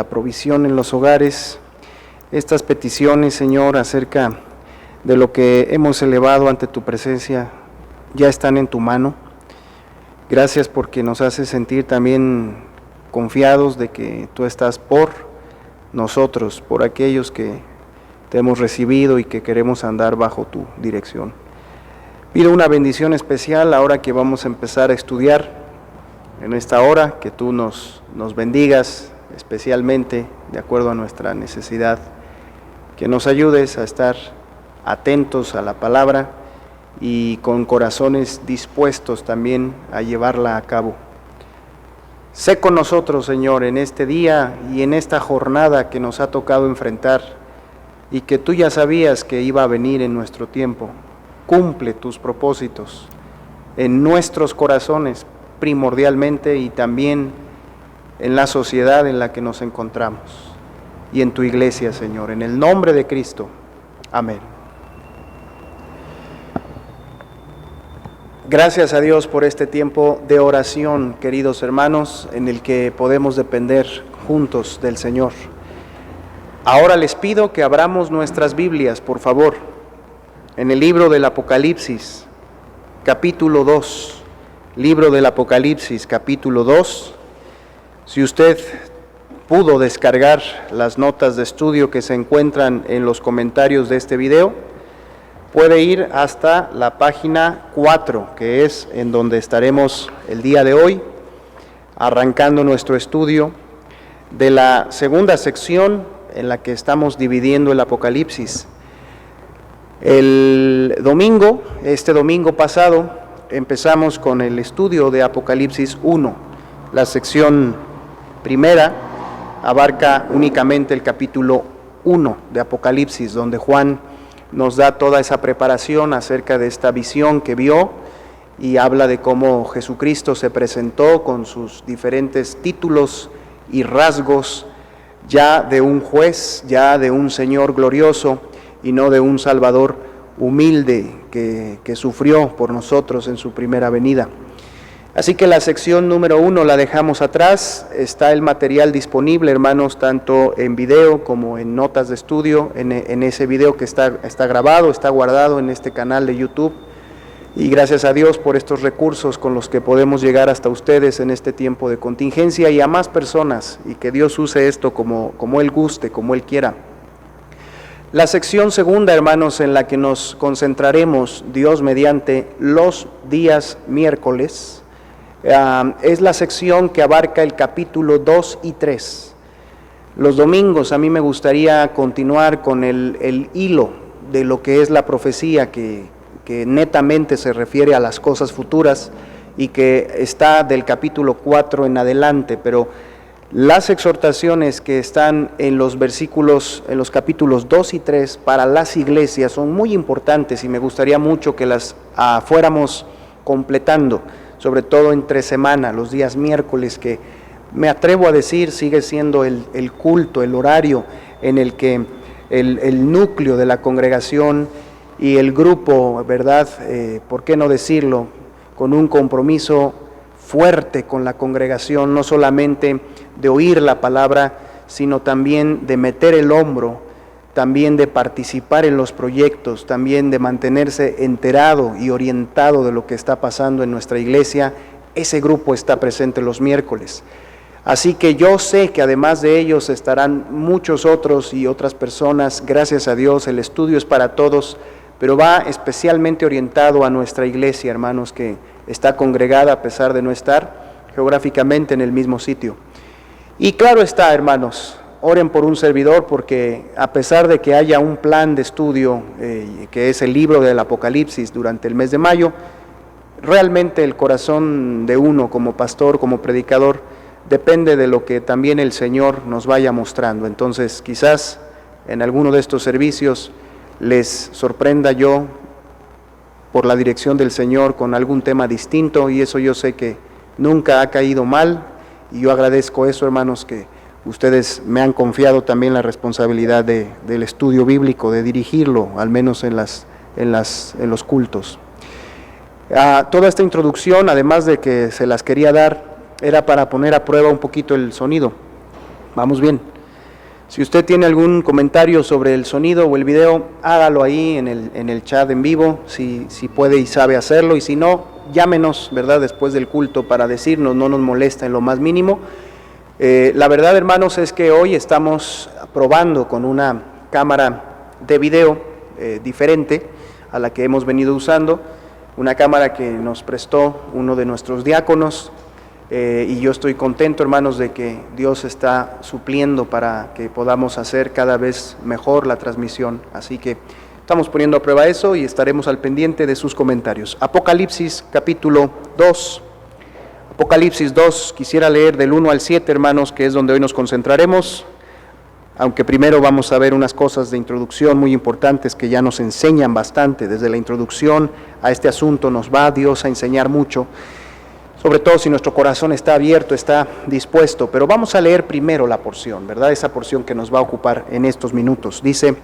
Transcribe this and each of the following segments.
la provisión en los hogares. Estas peticiones, Señor, acerca de lo que hemos elevado ante tu presencia, ya están en tu mano. Gracias porque nos haces sentir también confiados de que tú estás por nosotros, por aquellos que te hemos recibido y que queremos andar bajo tu dirección. Pido una bendición especial ahora que vamos a empezar a estudiar en esta hora, que tú nos bendigas especialmente de acuerdo a nuestra necesidad, que nos ayudes a estar atentos a la palabra y con corazones dispuestos también a llevarla a cabo. Sé con nosotros, Señor, en este día y en esta jornada que nos ha tocado enfrentar y que tú ya sabías que iba a venir en nuestro tiempo. Cumple tus propósitos en nuestros corazones primordialmente y también en la sociedad en la que nos encontramos y en tu iglesia, Señor, en el nombre de Cristo. Amén. Gracias a Dios por este tiempo de oración, queridos hermanos, en el que podemos depender juntos del Señor. Ahora les pido que abramos nuestras Biblias, por favor, en el libro del Apocalipsis, capítulo 2. Libro del Apocalipsis, capítulo 2. Si usted pudo descargar las notas de estudio que se encuentran en los comentarios de este video, puede ir hasta la página 4, que es en donde estaremos el día de hoy, arrancando nuestro estudio de la segunda sección en la que estamos dividiendo el Apocalipsis. Este domingo pasado, empezamos con el estudio de Apocalipsis 1. La sección primera abarca únicamente el capítulo 1 de Apocalipsis, donde Juan nos da toda esa preparación acerca de esta visión que vio y habla de cómo Jesucristo se presentó con sus diferentes títulos y rasgos, ya de un juez, ya de un Señor glorioso y no de un Salvador humilde que sufrió por nosotros en su primera venida. Así que la sección número 1 la dejamos atrás. Está el material disponible, hermanos, tanto en video como en notas de estudio, en ese video que está grabado, está guardado en este canal de YouTube. Y gracias a Dios por estos recursos con los que podemos llegar hasta ustedes en este tiempo de contingencia y a más personas, y que Dios use esto como Él guste, como Él quiera. La sección segunda, hermanos, en la que nos concentraremos, Dios mediante, los días miércoles, es la sección que abarca el capítulo 2 y 3. Los domingos a mí me gustaría continuar con el hilo de lo que es la profecía que netamente se refiere a las cosas futuras y que está del capítulo 4 en adelante, pero las exhortaciones que están en los capítulos 2 y 3 para las iglesias son muy importantes y me gustaría mucho que las fuéramos completando, sobre todo entre semana, los días miércoles, que me atrevo a decir sigue siendo el culto, el horario en el que el núcleo de la congregación y el grupo, ¿verdad? ¿Por qué no decirlo? Con un compromiso fuerte con la congregación, no solamente de oír la palabra, sino también de meter el hombro, también de participar en los proyectos, también de mantenerse enterado y orientado de lo que está pasando en nuestra iglesia. Ese grupo está presente los miércoles. Así que yo sé que además de ellos estarán muchos otros y otras personas. Gracias a Dios, el estudio es para todos, pero va especialmente orientado a nuestra iglesia, hermanos, que está congregada a pesar de no estar geográficamente en el mismo sitio. Y claro está, hermanos, oren por un servidor, porque a pesar de que haya un plan de estudio, que es el libro del Apocalipsis durante el mes de mayo, realmente el corazón de uno como pastor, como predicador, depende de lo que también el Señor nos vaya mostrando. Entonces, quizás en alguno de estos servicios les sorprenda yo, por la dirección del Señor, con algún tema distinto, y eso yo sé que nunca ha caído mal, y yo agradezco eso, hermanos, que ustedes me han confiado también la responsabilidad del estudio bíblico, de dirigirlo, al menos en los cultos. Toda esta introducción, además de que se las quería dar, era para poner a prueba un poquito el sonido. Vamos bien. Si usted tiene algún comentario sobre el sonido o el video, hágalo ahí en el chat en vivo, si puede y sabe hacerlo, y si no, llámenos, ¿verdad?, después del culto para decirnos, no nos molesta en lo más mínimo. La verdad, hermanos, es que hoy estamos probando con una cámara de video diferente a la que hemos venido usando, una cámara que nos prestó uno de nuestros diáconos, y yo estoy contento, hermanos, de que Dios está supliendo para que podamos hacer cada vez mejor la transmisión. Así que estamos poniendo a prueba eso y estaremos al pendiente de sus comentarios. Apocalipsis capítulo 2. Apocalipsis 2, quisiera leer del 1 al 7, hermanos, que es donde hoy nos concentraremos, aunque primero vamos a ver unas cosas de introducción muy importantes que ya nos enseñan bastante. Desde la introducción a este asunto nos va Dios a enseñar mucho, sobre todo si nuestro corazón está abierto, está dispuesto. Pero vamos a leer primero la porción, ¿verdad? Esa porción que nos va a ocupar en estos minutos. Dice,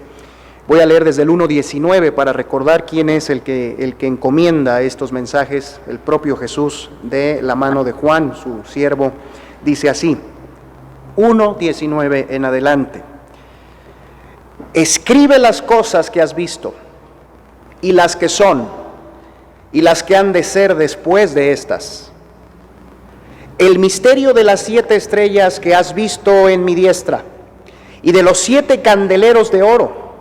voy a leer desde el 1:19 para recordar quién es el que encomienda estos mensajes, el propio Jesús, de la mano de Juan, su siervo. Dice así, 1:19 en adelante. Escribe las cosas que has visto, y las que son, y las que han de ser después de estas. El misterio de las 7 estrellas que has visto en mi diestra, y de los 7 candeleros de oro.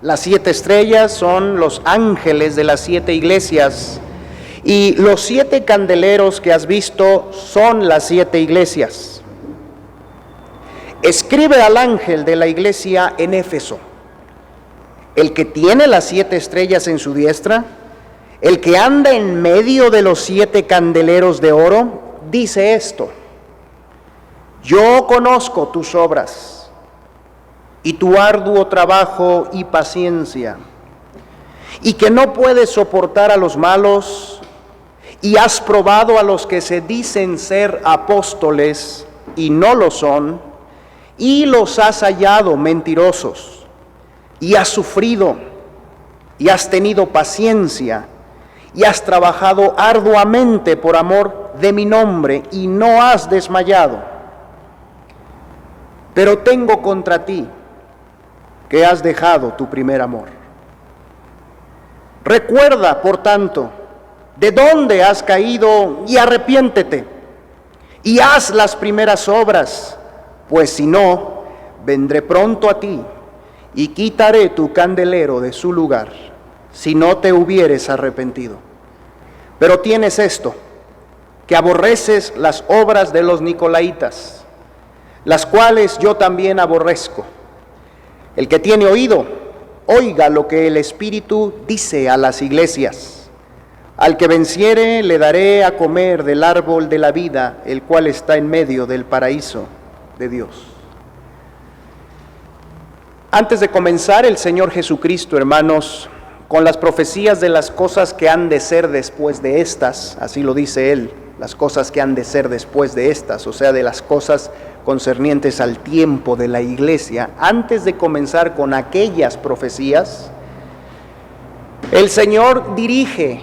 Las 7 estrellas son los ángeles de las 7 iglesias, y los 7 candeleros que has visto son las 7 iglesias. Escribe al ángel de la iglesia en Éfeso, el que tiene las 7 estrellas en su diestra, el que anda en medio de los 7 candeleros de oro, dice esto: yo conozco tus obras y tu arduo trabajo y paciencia, y que no puedes soportar a los malos, y has probado a los que se dicen ser apóstoles y no lo son, y los has hallado mentirosos, y has sufrido, y has tenido paciencia, y has trabajado arduamente por amor de mi nombre, y no has desmayado. Pero tengo contra ti que has dejado tu primer amor. Recuerda, por tanto, de dónde has caído, y arrepiéntete, y haz las primeras obras, pues si no, vendré pronto a ti, y quitaré tu candelero de su lugar, si no te hubieres arrepentido. Pero tienes esto, que aborreces las obras de los nicolaítas, las cuales yo también aborrezco. El que tiene oído, oiga lo que el Espíritu dice a las iglesias. Al que venciere le daré a comer del árbol de la vida, el cual está en medio del paraíso de Dios. Antes de comenzar, el Señor Jesucristo, hermanos, con las profecías de las cosas que han de ser después de estas, así lo dice Él, las cosas que han de ser después de estas, o sea, de las cosas concernientes al tiempo de la iglesia, antes de comenzar con aquellas profecías, el Señor dirige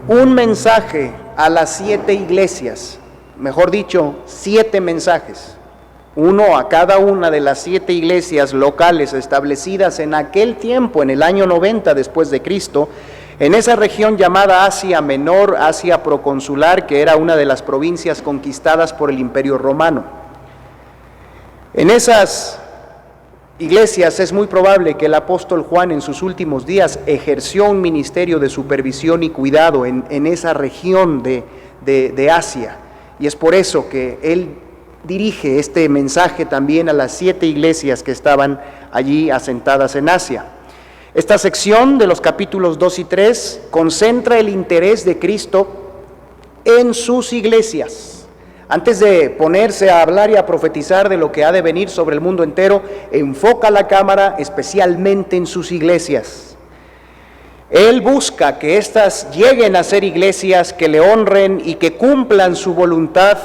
un mensaje a las 7 iglesias, mejor dicho, 7 mensajes, uno a cada una de las 7 iglesias locales establecidas en aquel tiempo, en el año 90 después de Cristo, en esa región llamada Asia Menor, Asia proconsular, que era una de las provincias conquistadas por el Imperio Romano. En esas iglesias es muy probable que el apóstol Juan en sus últimos días ejerció un ministerio de supervisión y cuidado en esa región de Asia, y es por eso que él dirige este mensaje también a las 7 iglesias que estaban allí asentadas en Asia. Esta sección de los capítulos 2 y 3 concentra el interés de Cristo en sus iglesias. Antes de ponerse a hablar y a profetizar de lo que ha de venir sobre el mundo entero, enfoca la cámara especialmente en sus iglesias. Él busca que éstas lleguen a ser iglesias que le honren y que cumplan su voluntad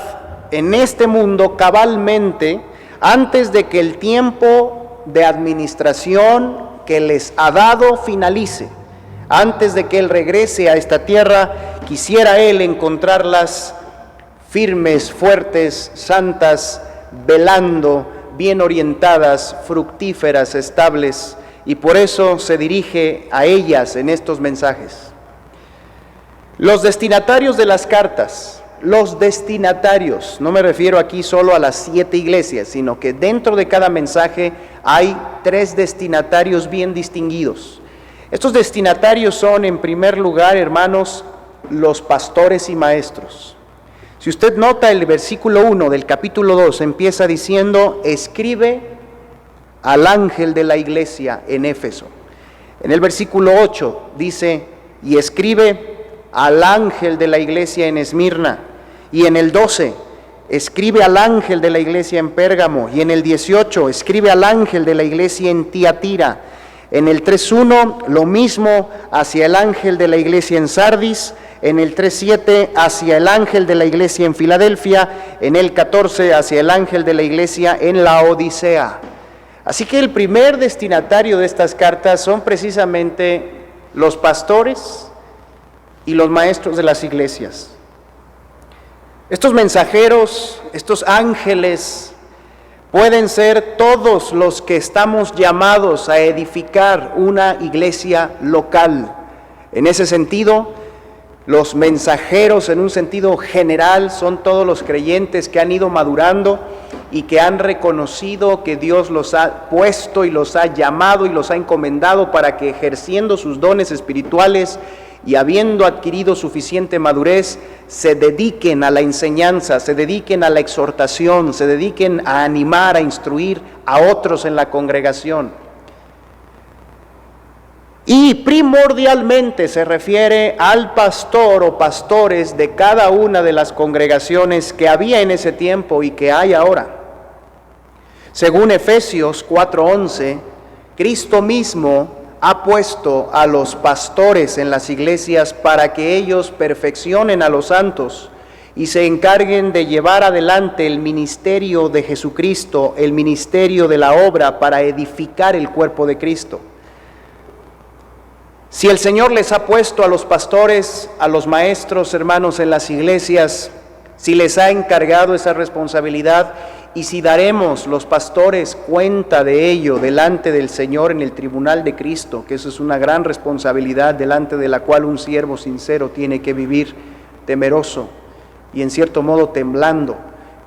en este mundo cabalmente, antes de que el tiempo de administración que les ha dado finalice. Antes de que Él regrese a esta tierra, quisiera Él encontrarlas firmes, fuertes, santas, velando, bien orientadas, fructíferas, estables, y por eso se dirige a ellas en estos mensajes. Los destinatarios de las cartas, los destinatarios, no me refiero aquí solo a las 7 iglesias, sino que dentro de cada mensaje hay 3 destinatarios bien distinguidos. Estos destinatarios son, en primer lugar, hermanos, los pastores y maestros. Si usted nota, el versículo 1 del capítulo 2 empieza diciendo: escribe al ángel de la iglesia en Éfeso. En el versículo 8 dice: y escribe al ángel de la iglesia en Esmirna. Y en el 12, escribe al ángel de la iglesia en Pérgamo. Y en el 18, escribe al ángel de la iglesia en Tiatira. En el 3.1, lo mismo hacia el ángel de la iglesia en Sardis. En el 3.7, hacia el ángel de la iglesia en Filadelfia. En el 14, hacia el ángel de la iglesia en la Odisea. Así que el primer destinatario de estas cartas son precisamente los pastores y los maestros de las iglesias. Estos mensajeros, estos ángeles, pueden ser todos los que estamos llamados a edificar una iglesia local. En ese sentido, los mensajeros en un sentido general son todos los creyentes que han ido madurando y que han reconocido que Dios los ha puesto y los ha llamado y los ha encomendado para que, ejerciendo sus dones espirituales y habiendo adquirido suficiente madurez, se dediquen a la enseñanza, se dediquen a la exhortación, se dediquen a animar, a instruir a otros en la congregación. Y primordialmente se refiere al pastor o pastores de cada una de las congregaciones que había en ese tiempo y que hay ahora. Según Efesios 4:11, Cristo mismo ha puesto a los pastores en las iglesias para que ellos perfeccionen a los santos y se encarguen de llevar adelante el ministerio de Jesucristo, el ministerio de la obra para edificar el cuerpo de Cristo. Si el Señor les ha puesto a los pastores, a los maestros, hermanos, en las iglesias, si les ha encargado esa responsabilidad, y si daremos los pastores cuenta de ello delante del Señor en el tribunal de Cristo, que eso es una gran responsabilidad delante de la cual un siervo sincero tiene que vivir temeroso y en cierto modo temblando,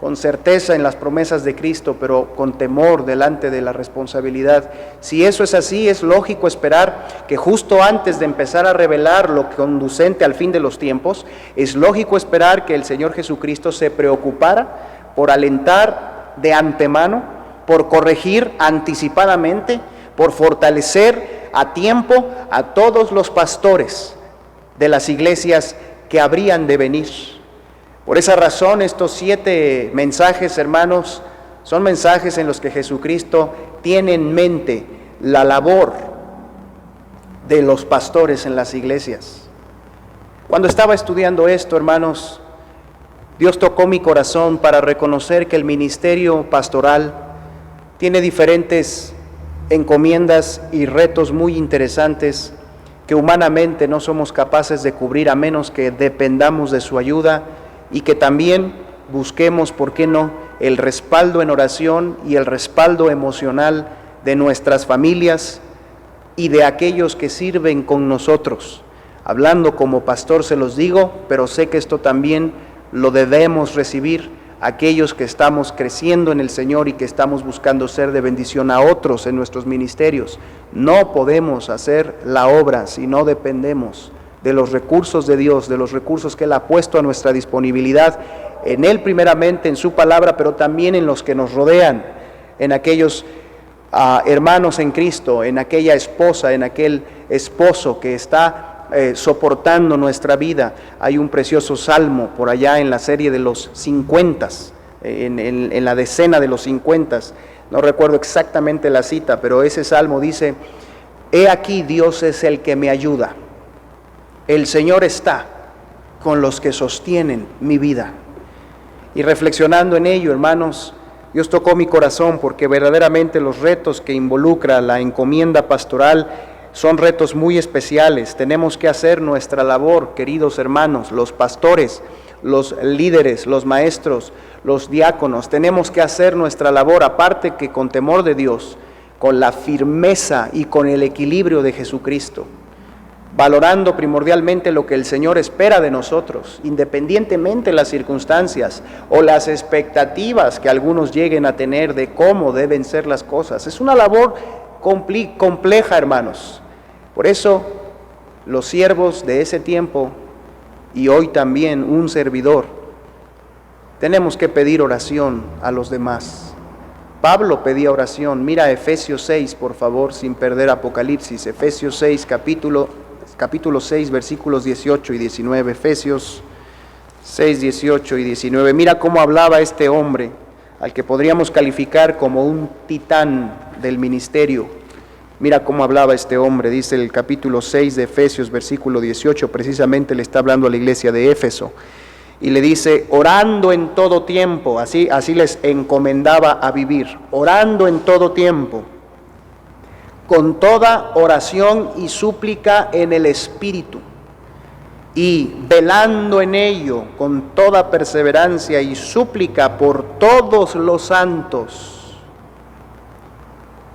con certeza en las promesas de Cristo, pero con temor delante de la responsabilidad. Si eso es así, es lógico esperar que justo antes de empezar a revelar lo conducente al fin de los tiempos, es lógico esperar que el Señor Jesucristo se preocupara por alentar de antemano, por corregir anticipadamente, por fortalecer a tiempo a todos los pastores de las iglesias que habrían de venir. Por esa razón, estos 7 mensajes, hermanos, son mensajes en los que Jesucristo tiene en mente la labor de los pastores en las iglesias. Cuando estaba estudiando esto, hermanos, Dios tocó mi corazón para reconocer que el ministerio pastoral tiene diferentes encomiendas y retos muy interesantes que humanamente no somos capaces de cubrir a menos que dependamos de su ayuda y que también busquemos, ¿por qué no?, el respaldo en oración y el respaldo emocional de nuestras familias y de aquellos que sirven con nosotros. Hablando como pastor se los digo, pero sé que esto también lo debemos recibir aquellos que estamos creciendo en el Señor y que estamos buscando ser de bendición a otros en nuestros ministerios. No podemos hacer la obra si no dependemos de los recursos de Dios, de los recursos que Él ha puesto a nuestra disponibilidad, en Él primeramente, en su palabra, pero también en los que nos rodean, en aquellos hermanos en Cristo, en aquella esposa, en aquel esposo que está soportando nuestra vida. Hay un precioso salmo por allá en la serie de los 50, en la decena de los 50, no recuerdo exactamente la cita, pero ese salmo dice: he aquí Dios es el que me ayuda, el Señor está con los que sostienen mi vida. Y reflexionando en ello, hermanos, Dios tocó mi corazón porque verdaderamente los retos que involucra la encomienda pastoral son retos muy especiales. Tenemos que hacer nuestra labor, queridos hermanos, los pastores, los líderes, los maestros, los diáconos, tenemos que hacer nuestra labor, aparte que con temor de Dios, con la firmeza y con el equilibrio de Jesucristo, valorando primordialmente lo que el Señor espera de nosotros, independientemente de las circunstancias o las expectativas que algunos lleguen a tener de cómo deben ser las cosas. Es una labor compleja, hermanos. Por eso, los siervos de ese tiempo, y hoy también un servidor, tenemos que pedir oración a los demás. Pablo pedía oración. Mira Efesios 6, por favor, sin perder Apocalipsis. Efesios 6, capítulo 6, versículos 18 y 19. Efesios 6, 18 y 19. Mira cómo hablaba este hombre, al que podríamos calificar como un titán del ministerio. Mira cómo hablaba este hombre. Dice el capítulo 6 de Efesios, versículo 18, precisamente le está hablando a la iglesia de Éfeso. Y le dice, orando en todo tiempo, así les encomendaba a vivir, orando en todo tiempo, con toda oración y súplica en el Espíritu, y velando en ello con toda perseverancia y súplica por todos los santos.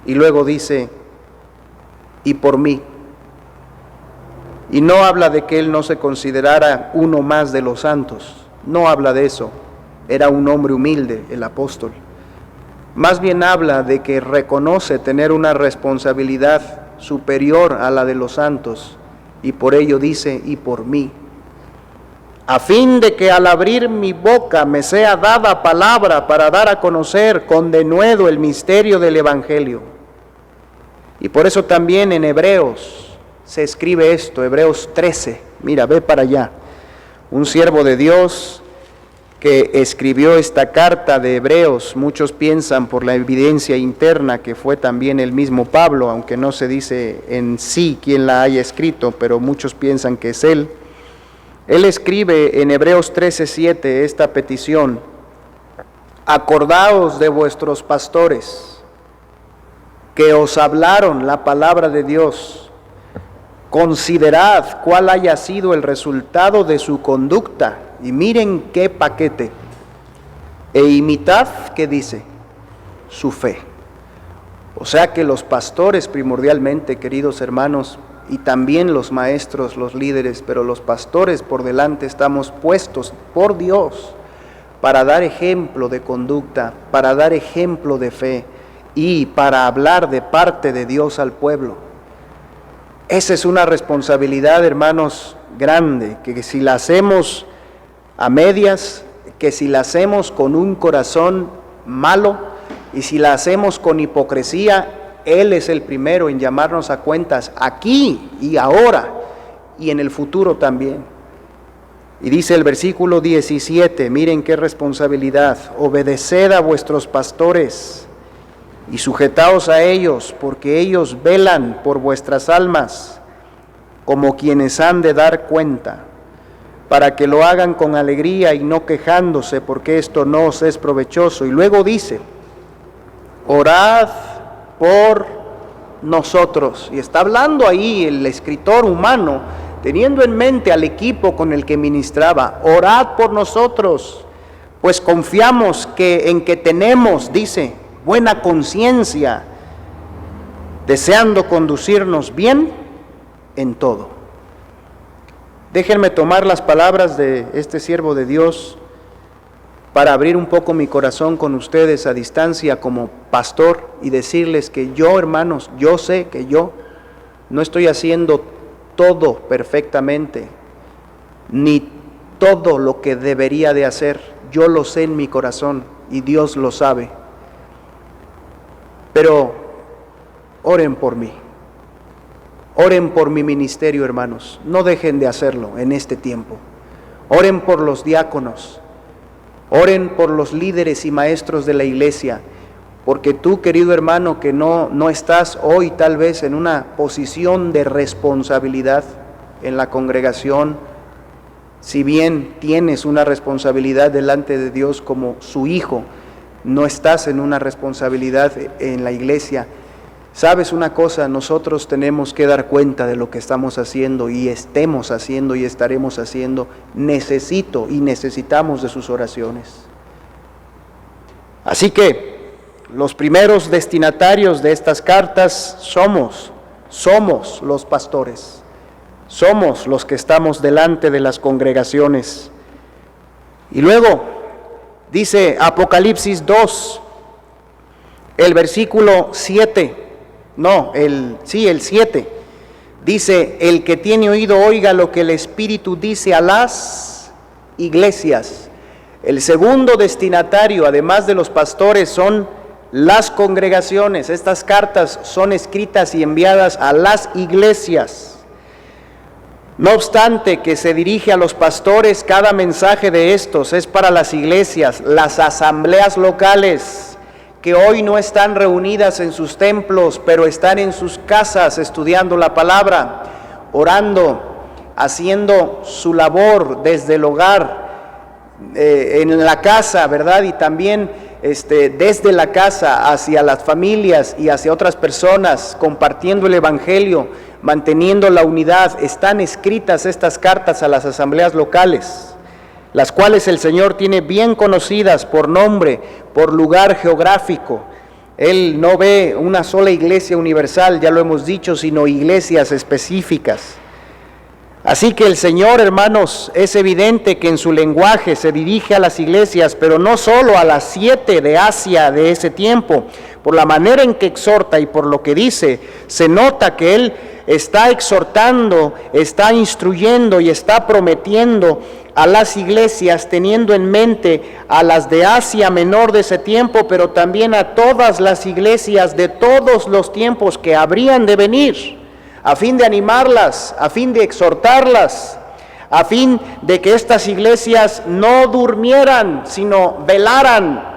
Y luego dice, y por mí. Y no habla de que él no se considerara uno más de los santos, no habla de eso, era un hombre humilde el apóstol. Más bien habla de que reconoce tener una responsabilidad superior a la de los santos, y por ello dice, y por mí, a fin de que al abrir mi boca me sea dada palabra para dar a conocer con denuedo el misterio del Evangelio. Y por eso también en Hebreos se escribe esto, Hebreos 13, mira, ve para allá, un siervo de Dios que escribió esta carta de Hebreos. Muchos piensan por la evidencia interna que fue también el mismo Pablo, aunque no se dice en sí quién la haya escrito, pero muchos piensan que es él. Él escribe en Hebreos 13:7 esta petición: acordaos de vuestros pastores, que os hablaron la palabra de Dios. Considerad cuál haya sido el resultado de su conducta, y miren qué paquete, e imitad, ¿qué dice? Su fe. O sea que los pastores primordialmente, queridos hermanos, y también los maestros, los líderes, pero los pastores por delante estamos puestos por Dios para dar ejemplo de conducta, para dar ejemplo de fe y para hablar de parte de Dios al pueblo. Esa es una responsabilidad, hermanos, grande, que si la hacemos a medias, que si la hacemos con un corazón malo y si la hacemos con hipocresía, Él es el primero en llamarnos a cuentas aquí y ahora y en el futuro también. Y dice el versículo 17, miren qué responsabilidad: obedeced a vuestros pastores y sujetaos a ellos, porque ellos velan por vuestras almas, como quienes han de dar cuenta, para que lo hagan con alegría y no quejándose, porque esto no os es provechoso. Y luego dice, orad por nosotros. Y está hablando ahí el escritor humano, teniendo en mente al equipo con el que ministraba. Orad por nosotros, pues confiamos en que tenemos, dice, buena conciencia, deseando conducirnos bien en todo. Déjenme tomar las palabras de este siervo de Dios para abrir un poco mi corazón con ustedes a distancia como pastor y decirles que yo, hermanos, yo sé que yo no estoy haciendo todo perfectamente, ni todo lo que debería de hacer. Yo lo sé en mi corazón y Dios lo sabe. Pero oren por mí. Oren por mi ministerio, hermanos. No dejen de hacerlo en este tiempo. Oren por los diáconos. Oren por los líderes y maestros de la iglesia. Porque tú, querido hermano, que no estás hoy tal vez en una posición de responsabilidad en la congregación, si bien tienes una responsabilidad delante de Dios como su hijo, no estás en una responsabilidad en la iglesia. ¿Sabes una cosa? Nosotros tenemos que dar cuenta de lo que estamos haciendo y estemos haciendo y estaremos haciendo. Necesito y necesitamos de sus oraciones. Así que los primeros destinatarios de estas cartas somos los pastores, somos los que estamos delante de las congregaciones. Y luego dice Apocalipsis 2, el versículo 7, el 7, dice: el que tiene oído oiga lo que el Espíritu dice a las iglesias. El segundo destinatario, además de los pastores, son las congregaciones. Estas cartas son escritas y enviadas a las iglesias. No obstante que se dirige a los pastores, cada mensaje de estos es para las iglesias, las asambleas locales, que hoy no están reunidas en sus templos, pero están en sus casas estudiando la palabra, orando, haciendo su labor desde el hogar, en la casa, ¿verdad? Y también desde la casa hacia las familias y hacia otras personas, compartiendo el evangelio, manteniendo la unidad. Están escritas estas cartas a las asambleas locales, las cuales el Señor tiene bien conocidas por nombre, por lugar geográfico. Él no ve una sola iglesia universal, ya lo hemos dicho, sino iglesias específicas. Así que el Señor, hermanos, es evidente que en su lenguaje se dirige a las iglesias, pero no solo a las 7 de Asia de ese tiempo. Por la manera en que exhorta y por lo que dice, se nota que Él está exhortando, está instruyendo y está prometiendo a las iglesias, teniendo en mente a las de Asia Menor de ese tiempo, pero también a todas las iglesias de todos los tiempos que habrían de venir, a fin de animarlas, a fin de exhortarlas, a fin de que estas iglesias no durmieran, sino velaran.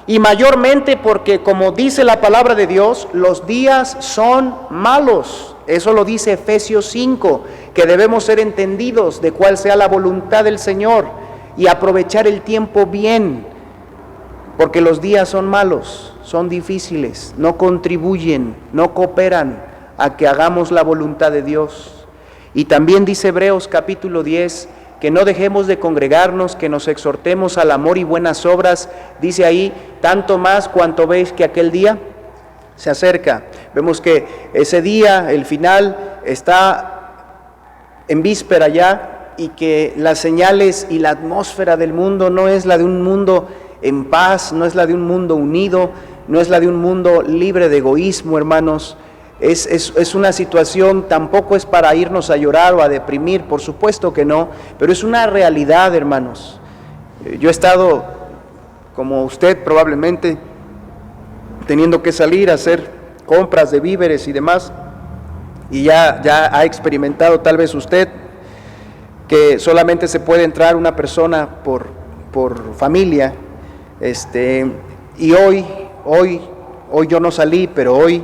Y mayormente porque, como dice la palabra de Dios, los días son malos. Eso lo dice Efesios 5, que debemos ser entendidos de cuál sea la voluntad del Señor y aprovechar el tiempo bien, porque los días son malos, son difíciles, no contribuyen, no cooperan a que hagamos la voluntad de Dios. Y también dice Hebreos capítulo 10, que no dejemos de congregarnos, que nos exhortemos al amor y buenas obras. Dice ahí, tanto más cuanto veis que aquel día se acerca. Vemos que ese día, el final, está en víspera ya, y que las señales y la atmósfera del mundo no es la de un mundo en paz, no es la de un mundo unido, no es la de un mundo libre de egoísmo, hermanos. Es una situación, tampoco es para irnos a llorar o a deprimir, por supuesto que no, pero es una realidad, hermanos. Yo he estado, como usted probablemente, teniendo que salir a hacer compras de víveres y demás, y ya ha experimentado tal vez usted que solamente se puede entrar una persona por familia, y hoy yo no salí, pero hoy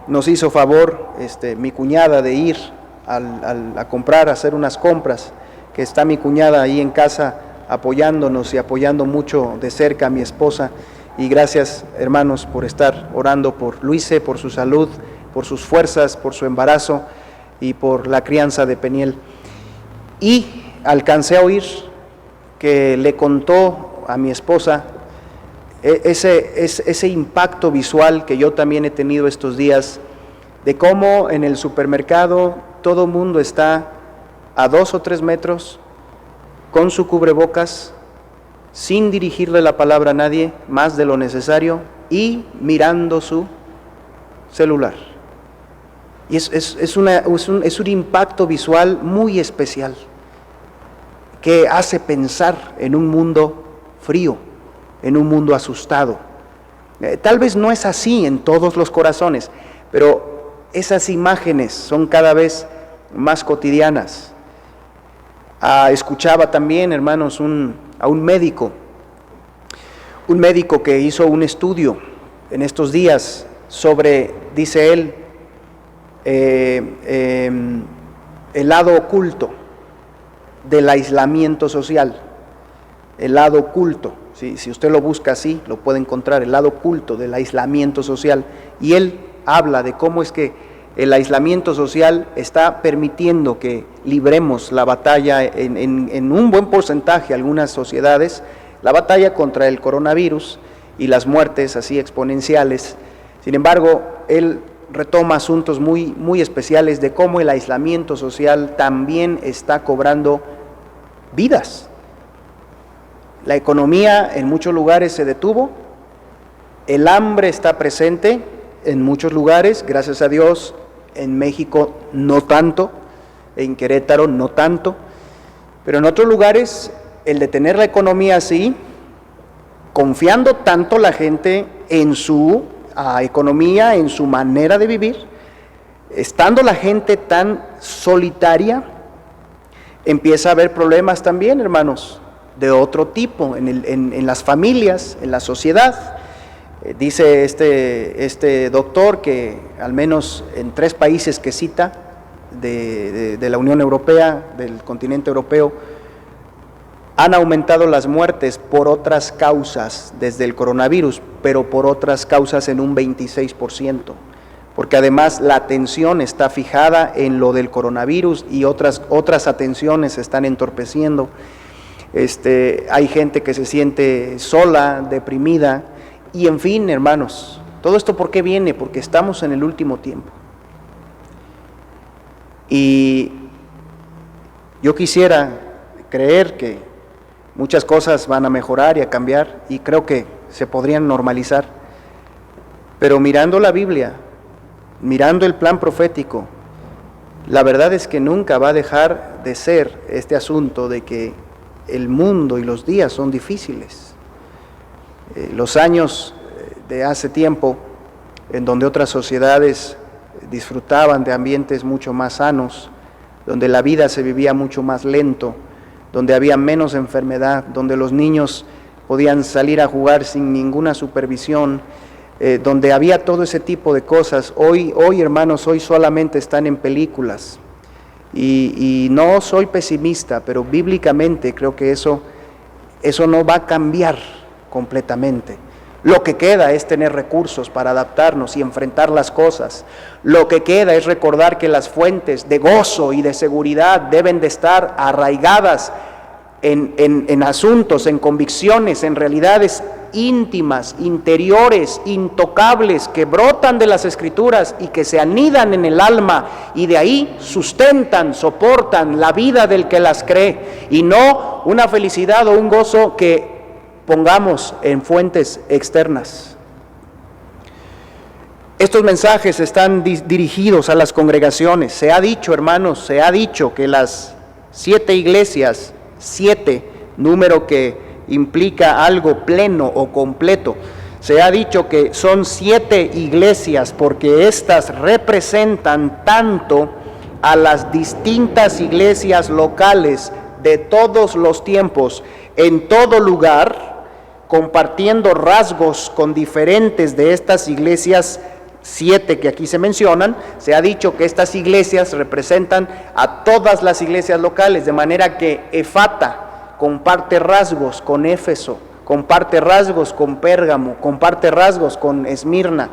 nos hizo favor mi cuñada de ir a comprar, a hacer unas compras, que está mi cuñada ahí en casa apoyándonos y apoyando mucho de cerca a mi esposa. Y gracias, hermanos, por estar orando por Luise, por su salud, por sus fuerzas, por su embarazo y por la crianza de Peniel. Y alcancé a oír que le contó a mi esposa ese impacto visual que yo también he tenido estos días, de cómo en el supermercado todo mundo está a 2 o 3 metros con su cubrebocas, sin dirigirle la palabra a nadie más de lo necesario y mirando su celular. Y es un impacto visual muy especial que hace pensar en un mundo frío, en un mundo asustado. Tal vez no es así en todos los corazones, pero esas imágenes son cada vez más cotidianas. Escuchaba también, hermanos, a un médico que hizo un estudio en estos días sobre, dice él, el lado oculto del aislamiento social. El lado oculto, si usted lo busca así, lo puede encontrar, el lado oculto del aislamiento social. Y él habla de cómo es que el aislamiento social está permitiendo que libremos la batalla en un buen porcentaje, algunas sociedades, la batalla contra el coronavirus y las muertes así exponenciales. Sin embargo, él retoma asuntos muy especiales de cómo el aislamiento social también está cobrando vidas. La economía en muchos lugares se detuvo, el hambre está presente en muchos lugares, gracias a Dios, en México no tanto, en Querétaro no tanto, pero en otros lugares el de tener la economía así, confiando tanto la gente en su economía, en su manera de vivir, estando la gente tan solitaria, empieza a haber problemas también, hermanos, de otro tipo, en las familias, en la sociedad. Dice este doctor que al menos en 3 países que cita de la Unión Europea, del continente europeo, han aumentado las muertes por otras causas desde el coronavirus, pero por otras causas en un 26%, porque además la atención está fijada en lo del coronavirus y otras atenciones se están entorpeciendo. Hay gente que se siente sola, deprimida, y en fin, hermanos, todo esto ¿por qué viene? Porque estamos en el último tiempo. Y yo quisiera creer que muchas cosas van a mejorar y a cambiar, y creo que se podrían normalizar, pero mirando la Biblia, mirando el plan profético, la verdad es que nunca va a dejar de ser este asunto de que el mundo y los días son difíciles. Los años de hace tiempo, en donde otras sociedades disfrutaban de ambientes mucho más sanos, donde la vida se vivía mucho más lento, donde había menos enfermedad, donde los niños podían salir a jugar sin ninguna supervisión, donde había todo ese tipo de cosas. Hoy hermanos, hoy solamente están en películas. Y no soy pesimista, pero bíblicamente creo que eso no va a cambiar completamente. Lo que queda es tener recursos para adaptarnos y enfrentar las cosas. Lo que queda es recordar que las fuentes de gozo y de seguridad deben de estar arraigadas en asuntos, en convicciones, en realidades íntimas, interiores, intocables, que brotan de las Escrituras y que se anidan en el alma y de ahí sustentan, soportan la vida del que las cree, y no una felicidad o un gozo que pongamos en fuentes externas. Estos mensajes están dirigidos a las congregaciones. Se ha dicho, hermanos, se ha dicho que las 7 iglesias, 7, número que implica algo pleno o completo, se ha dicho que son 7 iglesias porque éstas representan tanto a las distintas iglesias locales de todos los tiempos, en todo lugar, compartiendo rasgos con diferentes de estas iglesias 7 que aquí se mencionan. Se ha dicho que estas iglesias representan a todas las iglesias locales, de manera que Efata comparte rasgos con Éfeso, comparte rasgos con Pérgamo, comparte rasgos con Esmirna.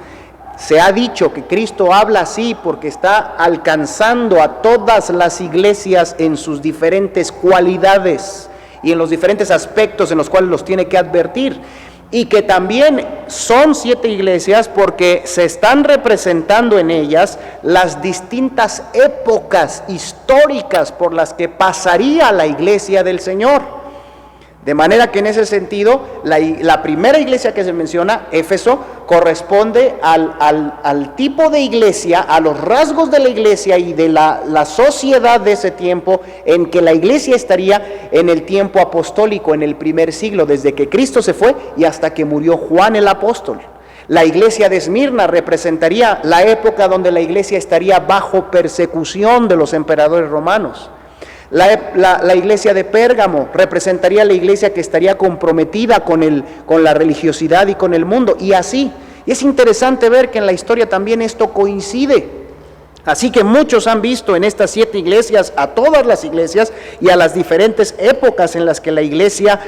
Se ha dicho que Cristo habla así porque está alcanzando a todas las iglesias en sus diferentes cualidades y en los diferentes aspectos en los cuales los tiene que advertir, y que también son 7 iglesias porque se están representando en ellas las distintas épocas históricas por las que pasaría la iglesia del Señor. De manera que en ese sentido, la primera iglesia que se menciona, Éfeso, corresponde al tipo de iglesia, a los rasgos de la iglesia y de la sociedad de ese tiempo, en que la iglesia estaría en el tiempo apostólico, en el primer siglo, desde que Cristo se fue y hasta que murió Juan el apóstol. La iglesia de Esmirna representaría la época donde la iglesia estaría bajo persecución de los emperadores romanos. La iglesia de Pérgamo representaría la iglesia que estaría comprometida con la religiosidad y con el mundo, y así. Y es interesante ver que en la historia también esto coincide. Así que muchos han visto en estas 7 iglesias a todas las iglesias y a las diferentes épocas en las que la iglesia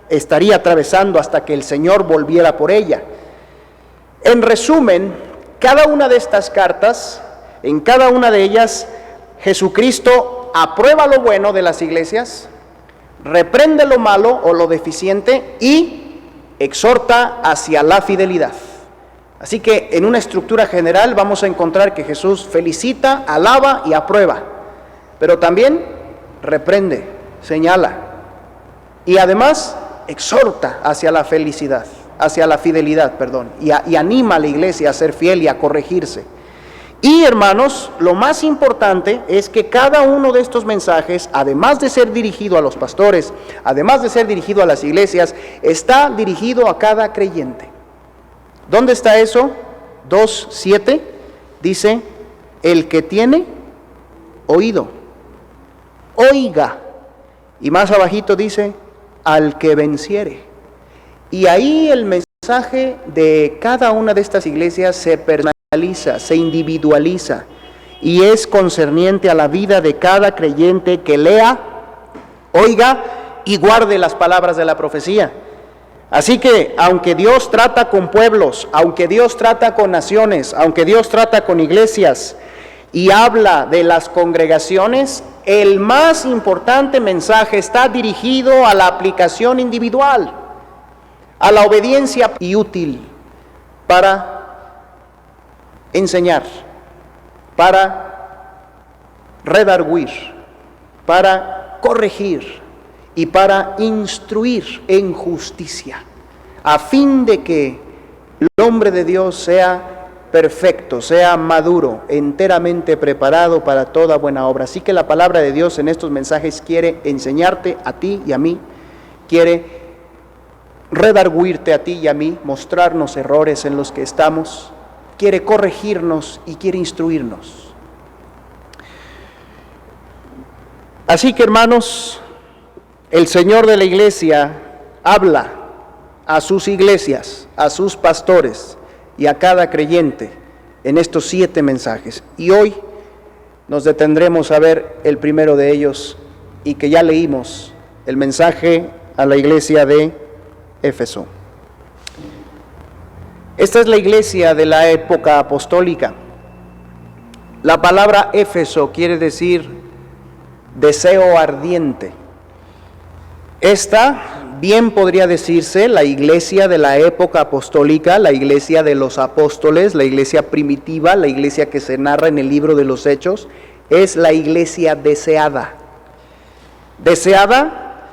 estaría atravesando hasta que el Señor volviera por ella. En resumen, cada una de estas cartas, en cada una de ellas, Jesucristo aprueba lo bueno de las iglesias, reprende lo malo o lo deficiente y exhorta hacia la fidelidad. Así que en una estructura general vamos a encontrar que Jesús felicita, alaba y aprueba, pero también reprende, señala y además exhorta hacia la felicidad, hacia la fidelidad, y anima a la iglesia a ser fiel y a corregirse. Y hermanos, lo más importante es que cada uno de estos mensajes, además de ser dirigido a los pastores, además de ser dirigido a las iglesias, está dirigido a cada creyente. ¿Dónde está eso? 2:7 dice, el que tiene oído, oiga. Y más abajito dice, al que venciere. Y ahí el mensaje de cada una de estas iglesias se personaliza, se individualiza y es concerniente a la vida de cada creyente que lea, oiga y guarde las palabras de la profecía. Así que, aunque Dios trata con pueblos, aunque Dios trata con naciones, aunque Dios trata con iglesias y habla de las congregaciones, el más importante mensaje está dirigido a la aplicación individual, a la obediencia y útil para enseñar, para redarguir, para corregir y para instruir en justicia, a fin de que el hombre de Dios sea perfecto, sea maduro, enteramente preparado para toda buena obra. Así que la palabra de Dios en estos mensajes quiere enseñarte a ti y a mí, quiere redarguirte a ti y a mí, mostrarnos errores en los que estamos, quiere corregirnos y quiere instruirnos. Así que, hermanos, el Señor de la iglesia habla a sus iglesias, a sus pastores y a cada creyente en estos 7 mensajes. Y hoy nos detendremos a ver el primero de ellos y que ya leímos, el mensaje a la iglesia de Éfeso. Esta es la iglesia de la época apostólica. La palabra Éfeso quiere decir deseo ardiente. Esta bien podría decirse la iglesia de la época apostólica, la iglesia de los apóstoles, la iglesia primitiva, la iglesia que se narra en el libro de los Hechos, es la iglesia deseada. Deseada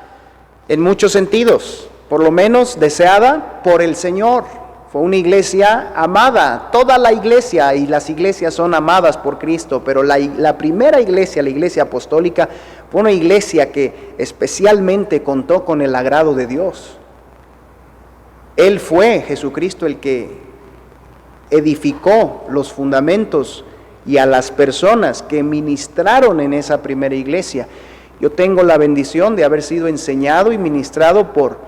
en muchos sentidos, por lo menos deseada por el Señor. Fue una iglesia amada, toda la iglesia y las iglesias son amadas por Cristo, pero la primera iglesia, la iglesia apostólica, fue una iglesia que especialmente contó con el agrado de Dios. Él fue, Jesucristo, el que edificó los fundamentos y a las personas que ministraron en esa primera iglesia. Yo tengo la bendición de haber sido enseñado y ministrado por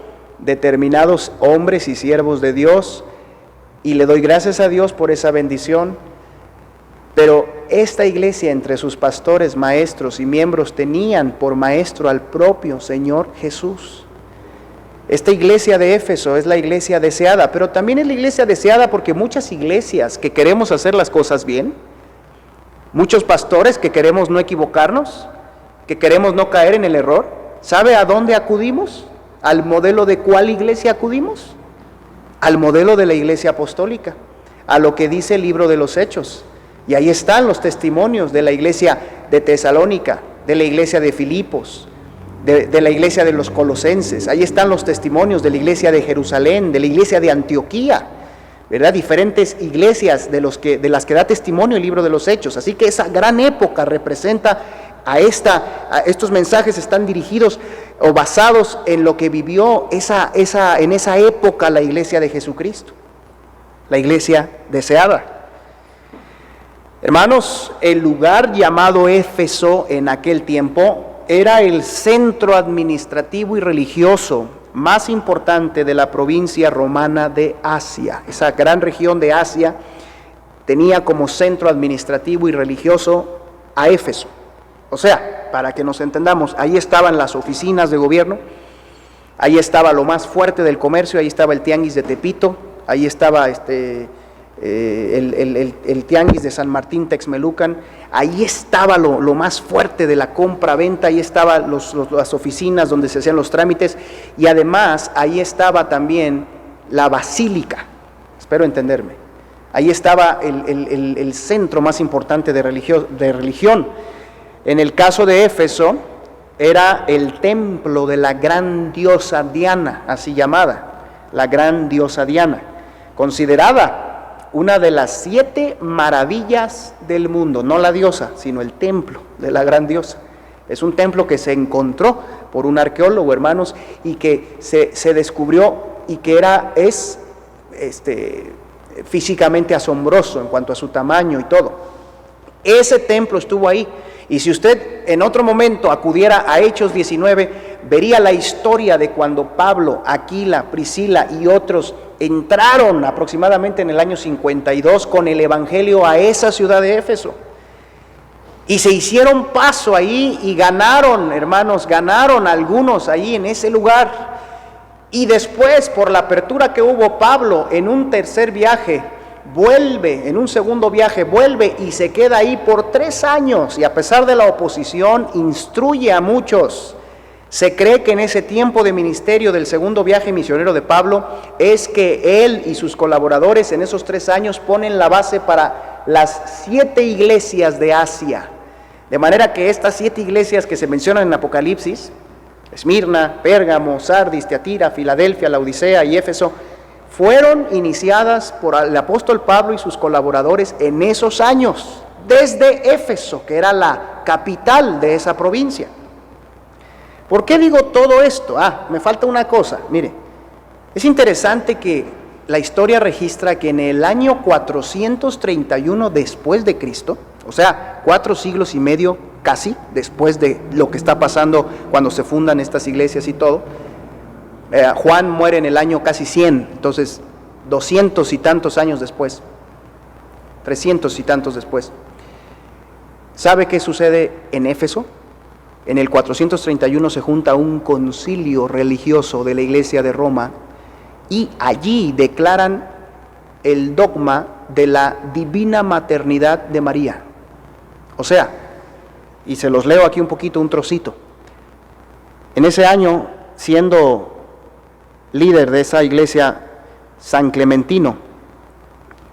determinados hombres y siervos de Dios, y le doy gracias a Dios por esa bendición. Pero esta iglesia, entre sus pastores, maestros y miembros, tenían por maestro al propio Señor Jesús. Esta iglesia de Éfeso es la iglesia deseada, pero también es la iglesia deseada porque muchas iglesias que queremos hacer las cosas bien, muchos pastores que queremos no equivocarnos, que queremos no caer en el error, ¿sabe a dónde acudimos? ¿Al modelo de cuál iglesia acudimos? Al modelo de la iglesia apostólica, a lo que dice el libro de los Hechos. Y ahí están los testimonios de la iglesia de Tesalónica, de la iglesia de Filipos, de la iglesia de los Colosenses. Ahí están los testimonios de la iglesia de Jerusalén, de la iglesia de Antioquía, ¿verdad? Diferentes iglesias de las que da testimonio el libro de los Hechos. Así que esa gran época representa estos mensajes están dirigidos o basados en lo que vivió en esa época la iglesia de Jesucristo, la iglesia deseada. Hermanos, el lugar llamado Éfeso en aquel tiempo era el centro administrativo y religioso más importante de la provincia romana de Asia. Esa gran región de Asia tenía como centro administrativo y religioso a Éfeso. O sea, para que nos entendamos, ahí estaban las oficinas de gobierno, ahí estaba lo más fuerte del comercio, ahí estaba el tianguis de Tepito, ahí estaba el tianguis de San Martín Texmelucan. Ahí estaba lo más fuerte de la compra-venta, ahí estaban las oficinas donde se hacían los trámites, y además ahí estaba también la basílica, espero entenderme. Ahí estaba el centro más importante de religión. En el caso de Éfeso, era el templo de la gran diosa Diana, así llamada, la gran diosa Diana, considerada una de las 7 maravillas del mundo, no la diosa, sino el templo de la gran diosa. Es un templo que se encontró por un arqueólogo, hermanos, y que se descubrió y que es físicamente asombroso en cuanto a su tamaño y todo. Ese templo estuvo ahí, y si usted en otro momento acudiera a Hechos 19, vería la historia de cuando Pablo, Aquila, Priscila y otros entraron aproximadamente en el año 52 con el evangelio a esa ciudad de Éfeso, y se hicieron paso ahí y ganaron, hermanos, ganaron algunos ahí en ese lugar. Y después, por la apertura que hubo, Pablo en un tercer viaje vuelve, en un segundo viaje vuelve y se queda ahí por 3 años, y a pesar de la oposición instruye a muchos. Se cree que en ese tiempo de ministerio del segundo viaje misionero de Pablo es que él y sus colaboradores en esos 3 años ponen la base para las 7 iglesias de Asia, de manera que estas 7 iglesias que se mencionan en Apocalipsis, Esmirna, Pérgamo, Sardis, Tiatira, Filadelfia, Laodicea y Éfeso, fueron iniciadas por el apóstol Pablo y sus colaboradores en esos años, desde Éfeso, que era la capital de esa provincia. ¿Por qué digo todo esto? Me falta una cosa. Mire, es interesante que la historia registra que en el año 431 después de Cristo, o sea, 4 siglos y medio casi después de lo que está pasando cuando se fundan estas iglesias y todo, Juan muere en el año casi 100, entonces 200 y tantos años después, 300 y tantos después. ¿Sabe qué sucede en Éfeso? En el 431 se junta un concilio religioso de la iglesia de Roma, y allí declaran el dogma de la divina maternidad de María. O sea, y se los leo aquí un poquito, un trocito. En ese año, siendo líder de esa iglesia, San Clementino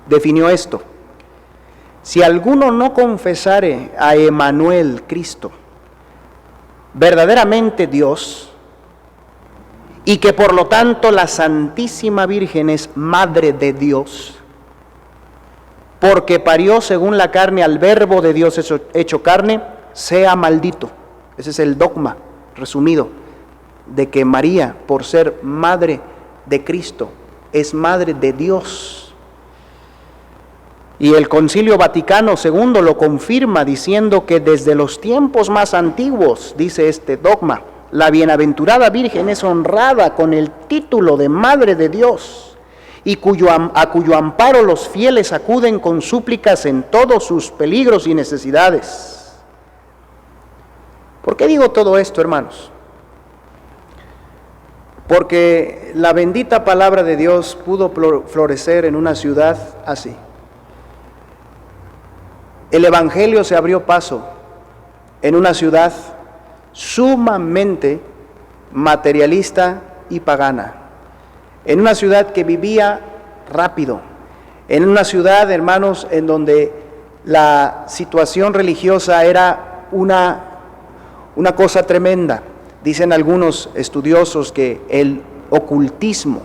definió esto: si alguno no confesare a Emmanuel Cristo, verdaderamente Dios, y que por lo tanto la Santísima Virgen es Madre de Dios, porque parió según la carne al Verbo de Dios hecho carne, sea maldito. Ese es el dogma resumido, de que María, por ser madre de Cristo, es madre de Dios. Y el Concilio Vaticano II lo confirma diciendo que desde los tiempos más antiguos, dice este dogma, la bienaventurada Virgen es honrada con el título de Madre de Dios, y a cuyo amparo los fieles acuden con súplicas en todos sus peligros y necesidades. ¿Por qué digo todo esto, hermanos? Porque la bendita palabra de Dios pudo florecer en una ciudad así. El Evangelio se abrió paso en una ciudad sumamente materialista y pagana, en una ciudad que vivía rápido, en una ciudad, hermanos, en donde la situación religiosa era una cosa tremenda. Dicen algunos estudiosos que el ocultismo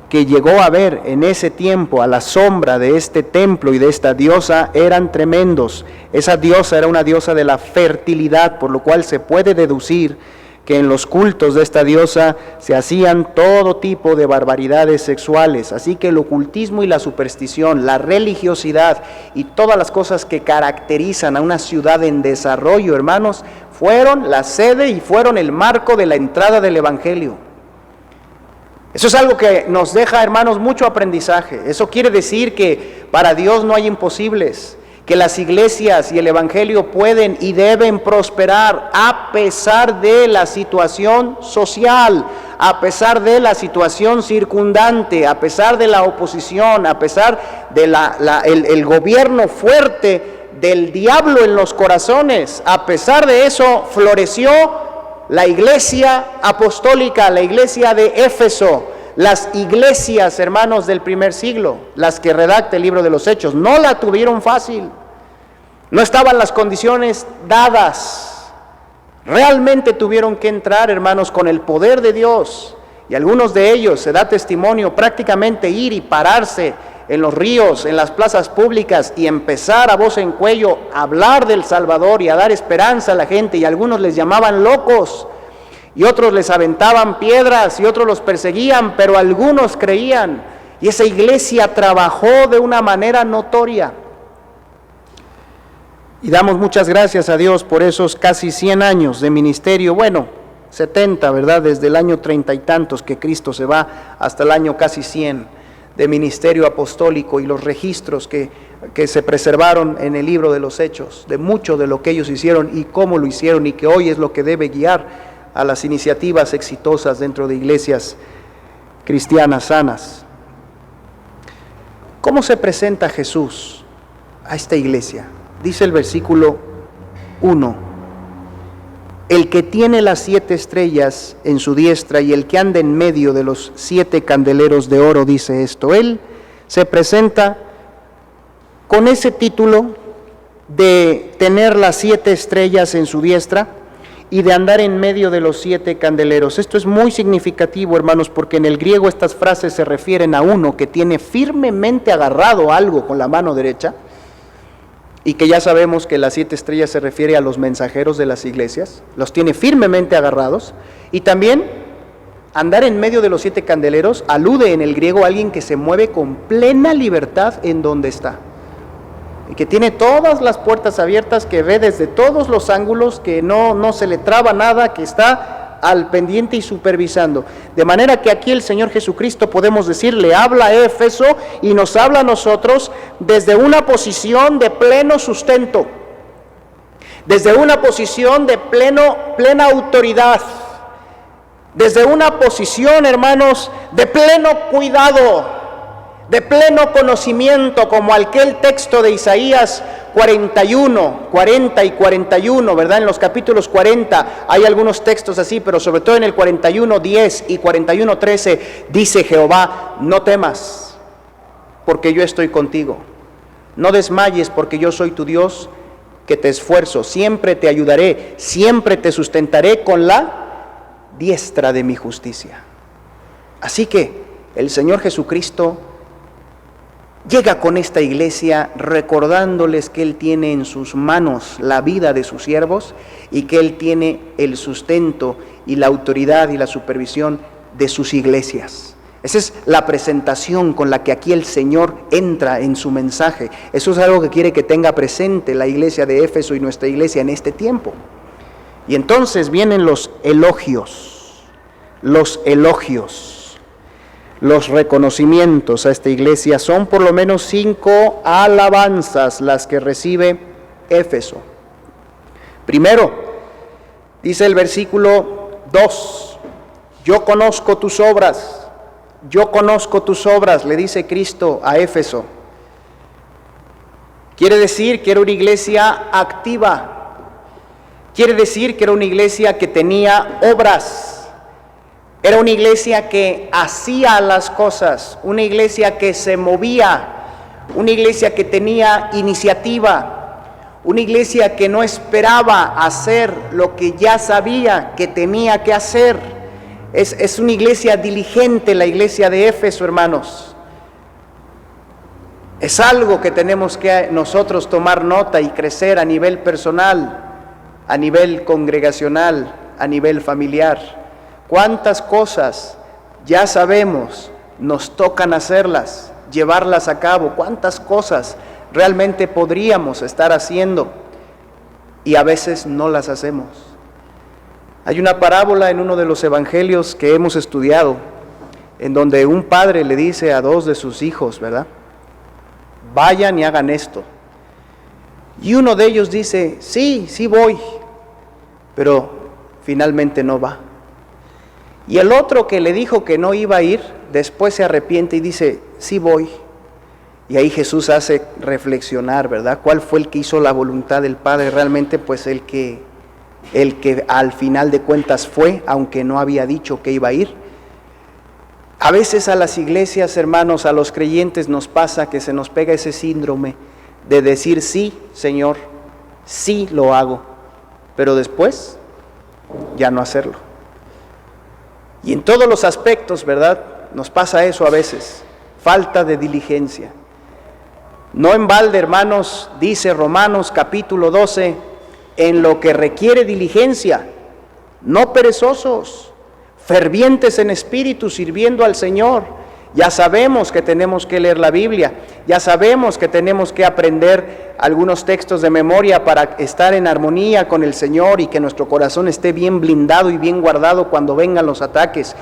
que llegó a ver en ese tiempo a la sombra de este templo y de esta diosa eran tremendos. Esa diosa era una diosa de la fertilidad, por lo cual se puede deducir que en los cultos de esta diosa se hacían todo tipo de barbaridades sexuales. Así que el ocultismo y la superstición, la religiosidad y todas las cosas que caracterizan a una ciudad en desarrollo, hermanos, fueron la sede y fueron el marco de la entrada del Evangelio. Eso es algo que nos deja, hermanos, mucho aprendizaje. Eso quiere decir que para Dios no hay imposibles, que las iglesias y el evangelio pueden y deben prosperar a pesar de la situación social, a pesar de la situación circundante, a pesar de la oposición, a pesar de el gobierno fuerte del diablo en los corazones. A pesar de eso floreció la iglesia apostólica, la iglesia de Éfeso. Las iglesias, hermanos, del primer siglo, las que redacta el libro de los Hechos, no la tuvieron fácil. No estaban las condiciones dadas. Realmente tuvieron que entrar, hermanos, con el poder de Dios. Y algunos de ellos, se da testimonio, prácticamente ir y pararse en los ríos, en las plazas públicas y empezar a voz en cuello a hablar del Salvador y a dar esperanza a la gente. Y algunos les llamaban locos. Y otros les aventaban piedras y otros los perseguían, pero algunos creían. Y esa iglesia trabajó de una manera notoria. Y damos muchas gracias a Dios por esos casi 100 años de ministerio, bueno, 70, ¿verdad? Desde el año 30 y tantos que Cristo se va hasta el año casi 100 de ministerio apostólico y los registros que se preservaron en el libro de los Hechos, de mucho de lo que ellos hicieron y cómo lo hicieron y que hoy es lo que debe guiar a las iniciativas exitosas dentro de iglesias cristianas sanas. ¿Cómo se presenta Jesús a esta iglesia? Dice el versículo 1, el que tiene las 7 estrellas en su diestra y el que anda en medio de los 7 candeleros de oro, dice esto. Él se presenta con ese título de tener las 7 estrellas en su diestra y de andar en medio de los 7 candeleros. Esto es muy significativo, hermanos, porque en el griego estas frases se refieren a uno que tiene firmemente agarrado algo con la mano derecha, y que ya sabemos que las 7 estrellas se refiere a los mensajeros de las iglesias, los tiene firmemente agarrados, y también andar en medio de los 7 candeleros alude en el griego a alguien que se mueve con plena libertad en donde está, y que tiene todas las puertas abiertas, que ve desde todos los ángulos, que no se le traba nada, que está al pendiente y supervisando. De manera que aquí el Señor Jesucristo, podemos decir, le habla a Éfeso y nos habla a nosotros desde una posición de pleno sustento, desde una posición de plena autoridad, desde una posición, hermanos, de pleno cuidado, de pleno conocimiento, como aquel texto de Isaías 41, 40 y 41, ¿verdad? En los capítulos 40 hay algunos textos así, pero sobre todo en el 41, 10 y 41, 13, dice Jehová, no temas, porque yo estoy contigo. No desmayes, porque yo soy tu Dios, que te esfuerzo. Siempre te ayudaré, siempre te sustentaré con la diestra de mi justicia. Así que el Señor Jesucristo llega con esta iglesia recordándoles que Él tiene en sus manos la vida de sus siervos y que Él tiene el sustento y la autoridad y la supervisión de sus iglesias. Esa es la presentación con la que aquí el Señor entra en su mensaje. Eso es algo que quiere que tenga presente la iglesia de Éfeso y nuestra iglesia en este tiempo. Y entonces vienen los elogios, los reconocimientos a esta iglesia. Son por lo menos 5 alabanzas las que recibe Éfeso. Primero, dice el versículo 2, yo conozco tus obras, le dice Cristo a Éfeso. Quiere decir que era una iglesia activa, quiere decir que era una iglesia que tenía obras. Era una iglesia que hacía las cosas, una iglesia que se movía, una iglesia que tenía iniciativa, una iglesia que no esperaba hacer lo que ya sabía que tenía que hacer. Es una iglesia diligente, la iglesia de Éfeso, hermanos. Es algo que tenemos que nosotros tomar nota y crecer a nivel personal, a nivel congregacional, a nivel familiar. ¿Cuántas cosas ya sabemos, nos tocan hacerlas, llevarlas a cabo? ¿Cuántas cosas realmente podríamos estar haciendo y a veces no las hacemos? Hay una parábola en uno de los evangelios que hemos estudiado, en donde un padre le dice a 2 de sus hijos, ¿verdad? Vayan y hagan esto. Y uno de ellos dice, sí voy, pero finalmente no va. Y el otro que le dijo que no iba a ir, después se arrepiente y dice, sí voy. Y ahí Jesús hace reflexionar, ¿verdad? ¿Cuál fue el que hizo la voluntad del Padre? Realmente, pues el que al final de cuentas fue, aunque no había dicho que iba a ir. A veces a las iglesias, hermanos, a los creyentes nos pasa que se nos pega ese síndrome de decir, sí, Señor, sí lo hago, pero después ya no hacerlo. Y en todos los aspectos, ¿verdad? Nos pasa eso a veces, falta de diligencia. No en balde, hermanos, dice Romanos capítulo 12, en lo que requiere diligencia, no perezosos, fervientes en espíritu, sirviendo al Señor. Ya sabemos que tenemos que leer la Biblia, ya sabemos que tenemos que aprender algunos textos de memoria para estar en armonía con el Señor y que nuestro corazón esté bien blindado y bien guardado cuando vengan los ataques.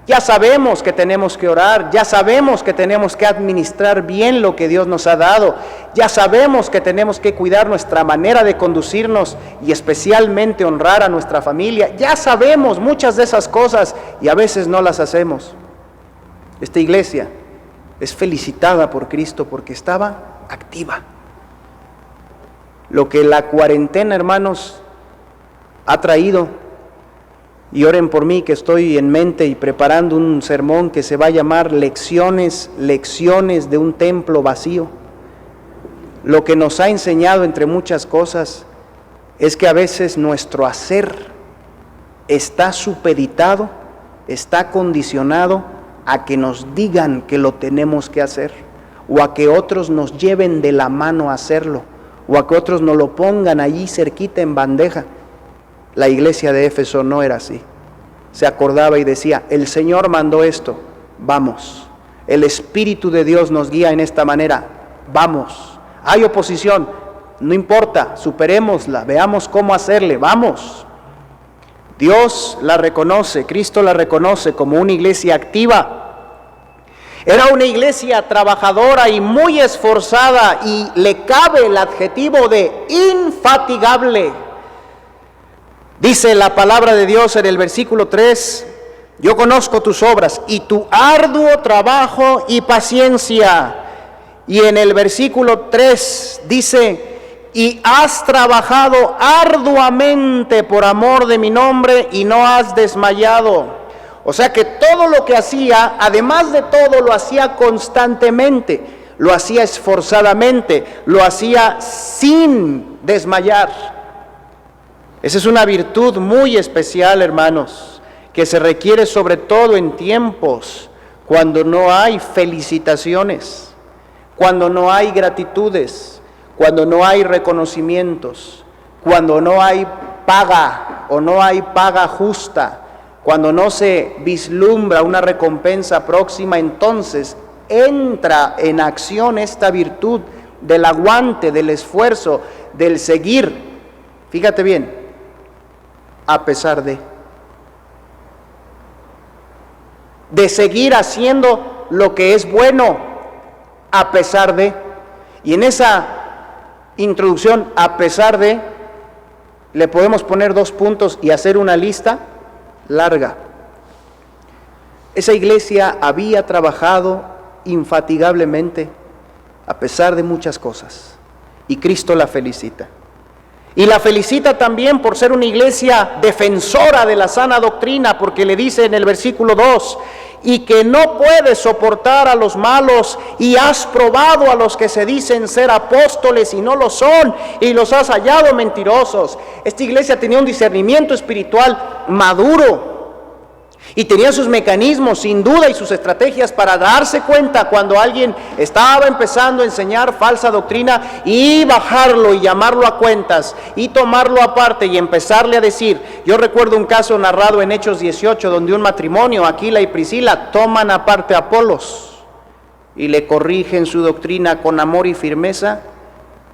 Ya sabemos que tenemos que orar, ya sabemos que tenemos que administrar bien lo que Dios nos ha dado, ya sabemos que tenemos que cuidar nuestra manera de conducirnos y especialmente honrar a nuestra familia. Ya sabemos muchas de esas cosas y a veces no las hacemos. Esta iglesia es felicitada por Cristo porque estaba activa. Lo que la cuarentena, hermanos, ha traído, y oren por mí que estoy en mente y preparando un sermón que se va a llamar Lecciones de un templo vacío. Lo que nos ha enseñado, entre muchas cosas, es que a veces nuestro hacer está supeditado, está condicionado a que nos digan que lo tenemos que hacer, o a que otros nos lleven de la mano a hacerlo, o a que otros nos lo pongan allí cerquita en bandeja. La iglesia de Éfeso no era así. Se acordaba y decía, el Señor mandó esto, vamos. El Espíritu de Dios nos guía en esta manera, vamos. Hay oposición, no importa, superémosla, veamos cómo hacerle, vamos. Dios la reconoce, Cristo la reconoce como una iglesia activa. Era una iglesia trabajadora y muy esforzada, y le cabe el adjetivo de infatigable. Dice la palabra de Dios en el versículo 3, yo conozco tus obras y tu arduo trabajo y paciencia. Y en el versículo 3 dice, y has trabajado arduamente por amor de mi nombre y no has desmayado. O sea que todo lo que hacía, además de todo, lo hacía constantemente, lo hacía esforzadamente, lo hacía sin desmayar. Esa es una virtud muy especial, hermanos, que se requiere sobre todo en tiempos cuando no hay felicitaciones, cuando no hay gratitudes, cuando no hay reconocimientos, cuando no hay paga o no hay paga justa, cuando no se vislumbra una recompensa próxima, entonces entra en acción esta virtud del aguante, del esfuerzo, del seguir. Fíjate bien, a pesar de seguir haciendo lo que es bueno, a pesar de, y en esa introducción, a pesar de, le podemos poner 2 puntos y hacer una lista larga. Esa iglesia había trabajado infatigablemente a pesar de muchas cosas, y Cristo la felicita. Y la felicita también por ser una iglesia defensora de la sana doctrina, porque le dice en el versículo 2, y que no puedes soportar a los malos, y has probado a los que se dicen ser apóstoles y no lo son, y los has hallado mentirosos. Esta iglesia tenía un discernimiento espiritual maduro, y tenía sus mecanismos, sin duda, y sus estrategias para darse cuenta cuando alguien estaba empezando a enseñar falsa doctrina, y bajarlo y llamarlo a cuentas y tomarlo aparte y empezarle a decir. Yo recuerdo un caso narrado en Hechos 18 donde un matrimonio, Aquila y Priscila, toman aparte a Apolos y le corrigen su doctrina con amor y firmeza,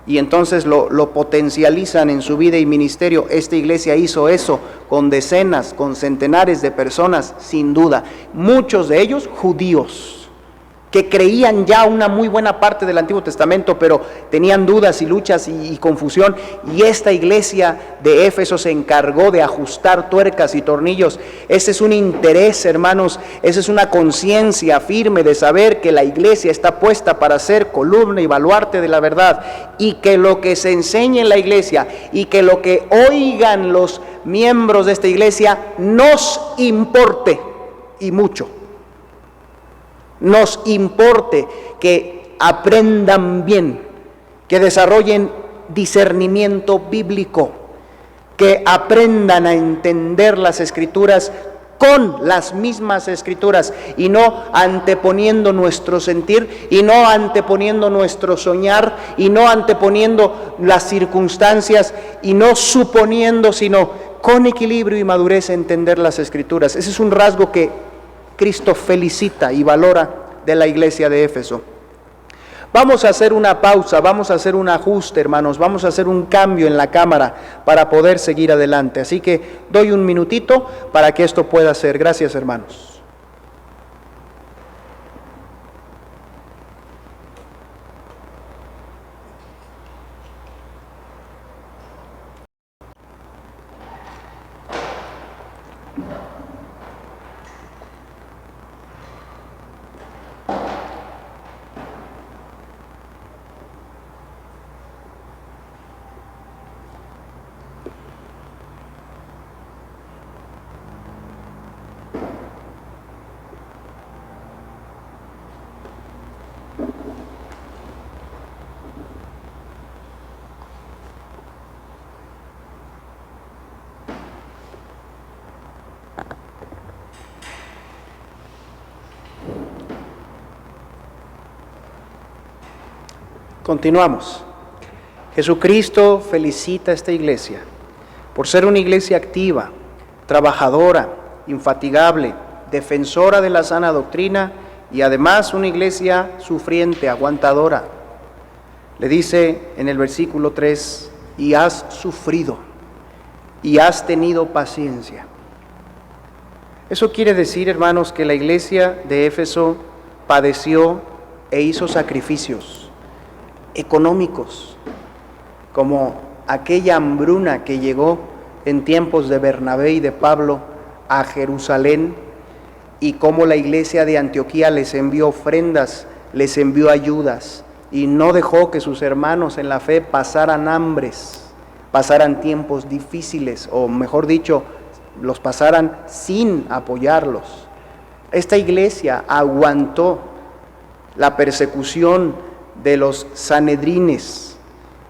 y entonces lo potencializan en su vida y ministerio. Esta iglesia hizo eso con decenas, con centenares de personas, sin duda, muchos de ellos judíos. que creían ya una muy buena parte del Antiguo Testamento, pero tenían dudas y luchas y confusión, y esta iglesia de Éfeso se encargó de ajustar tuercas y tornillos. Ese es un interés, hermanos, esa es una conciencia firme de saber que la iglesia está puesta para ser columna y baluarte de la verdad, y que lo que se enseñe en la iglesia y que lo que oigan los miembros de esta iglesia nos importe, y mucho. Nos importe que aprendan bien, que desarrollen discernimiento bíblico, que aprendan a entender las Escrituras con las mismas Escrituras, y no anteponiendo nuestro sentir, y no anteponiendo nuestro soñar, y no anteponiendo las circunstancias, y no suponiendo, sino con equilibrio y madurez entender las Escrituras. Ese es un rasgo que Cristo felicita y valora de la iglesia de Éfeso. Vamos a hacer una pausa, vamos a hacer un ajuste, hermanos, vamos a hacer un cambio en la cámara para poder seguir adelante. Así que doy un minutito para que esto pueda ser. Gracias, hermanos. Continuamos. Jesucristo felicita a esta iglesia por ser una iglesia activa, trabajadora, infatigable, defensora de la sana doctrina y además una iglesia sufriente, aguantadora. Le dice en el versículo 3, y has sufrido y has tenido paciencia. Eso quiere decir, hermanos, que la iglesia de Éfeso padeció e hizo sacrificios económicos, como aquella hambruna que llegó en tiempos de Bernabé y de Pablo a Jerusalén, y cómo la iglesia de Antioquía les envió ofrendas, les envió ayudas, y no dejó que sus hermanos en la fe pasaran hambres, pasaran tiempos difíciles, o mejor dicho, los pasaran sin apoyarlos. Esta iglesia aguantó la persecución de los sanedrines,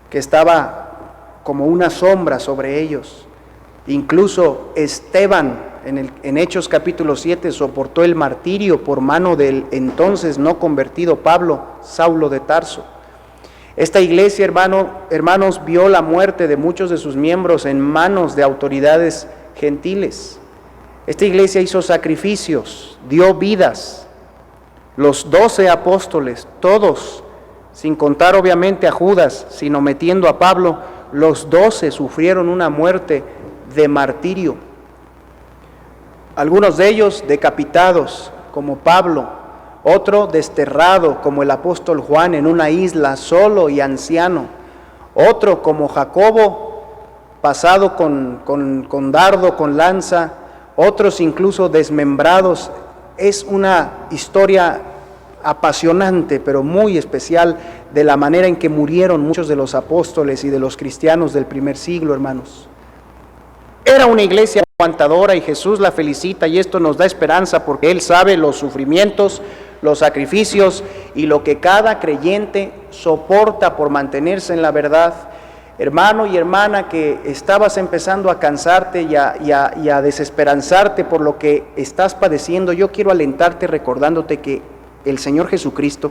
que estaba como una sombra sobre ellos. Incluso Esteban, en Hechos capítulo 7, soportó el martirio por mano del entonces no convertido Pablo, Saulo de Tarso. Esta iglesia, hermanos, vio la muerte de muchos de sus miembros en manos de autoridades gentiles. Esta iglesia hizo sacrificios, dio vidas. Los 12 apóstoles, todos, sin contar obviamente a Judas, sino metiendo a Pablo, los 12 sufrieron una muerte de martirio. Algunos de ellos decapitados, como Pablo, otro desterrado, como el apóstol Juan, en una isla, solo y anciano, otro como Jacobo, pasado con dardo, con lanza, otros incluso desmembrados. Es una historia apasionante, pero muy especial, de la manera en que murieron muchos de los apóstoles y de los cristianos del primer siglo, hermanos. Era una iglesia aguantadora y Jesús la felicita, y esto nos da esperanza porque Él sabe los sufrimientos, los sacrificios y lo que cada creyente soporta por mantenerse en la verdad. Hermano y hermana, que estabas empezando a cansarte y a desesperanzarte por lo que estás padeciendo, yo quiero alentarte recordándote que el Señor Jesucristo,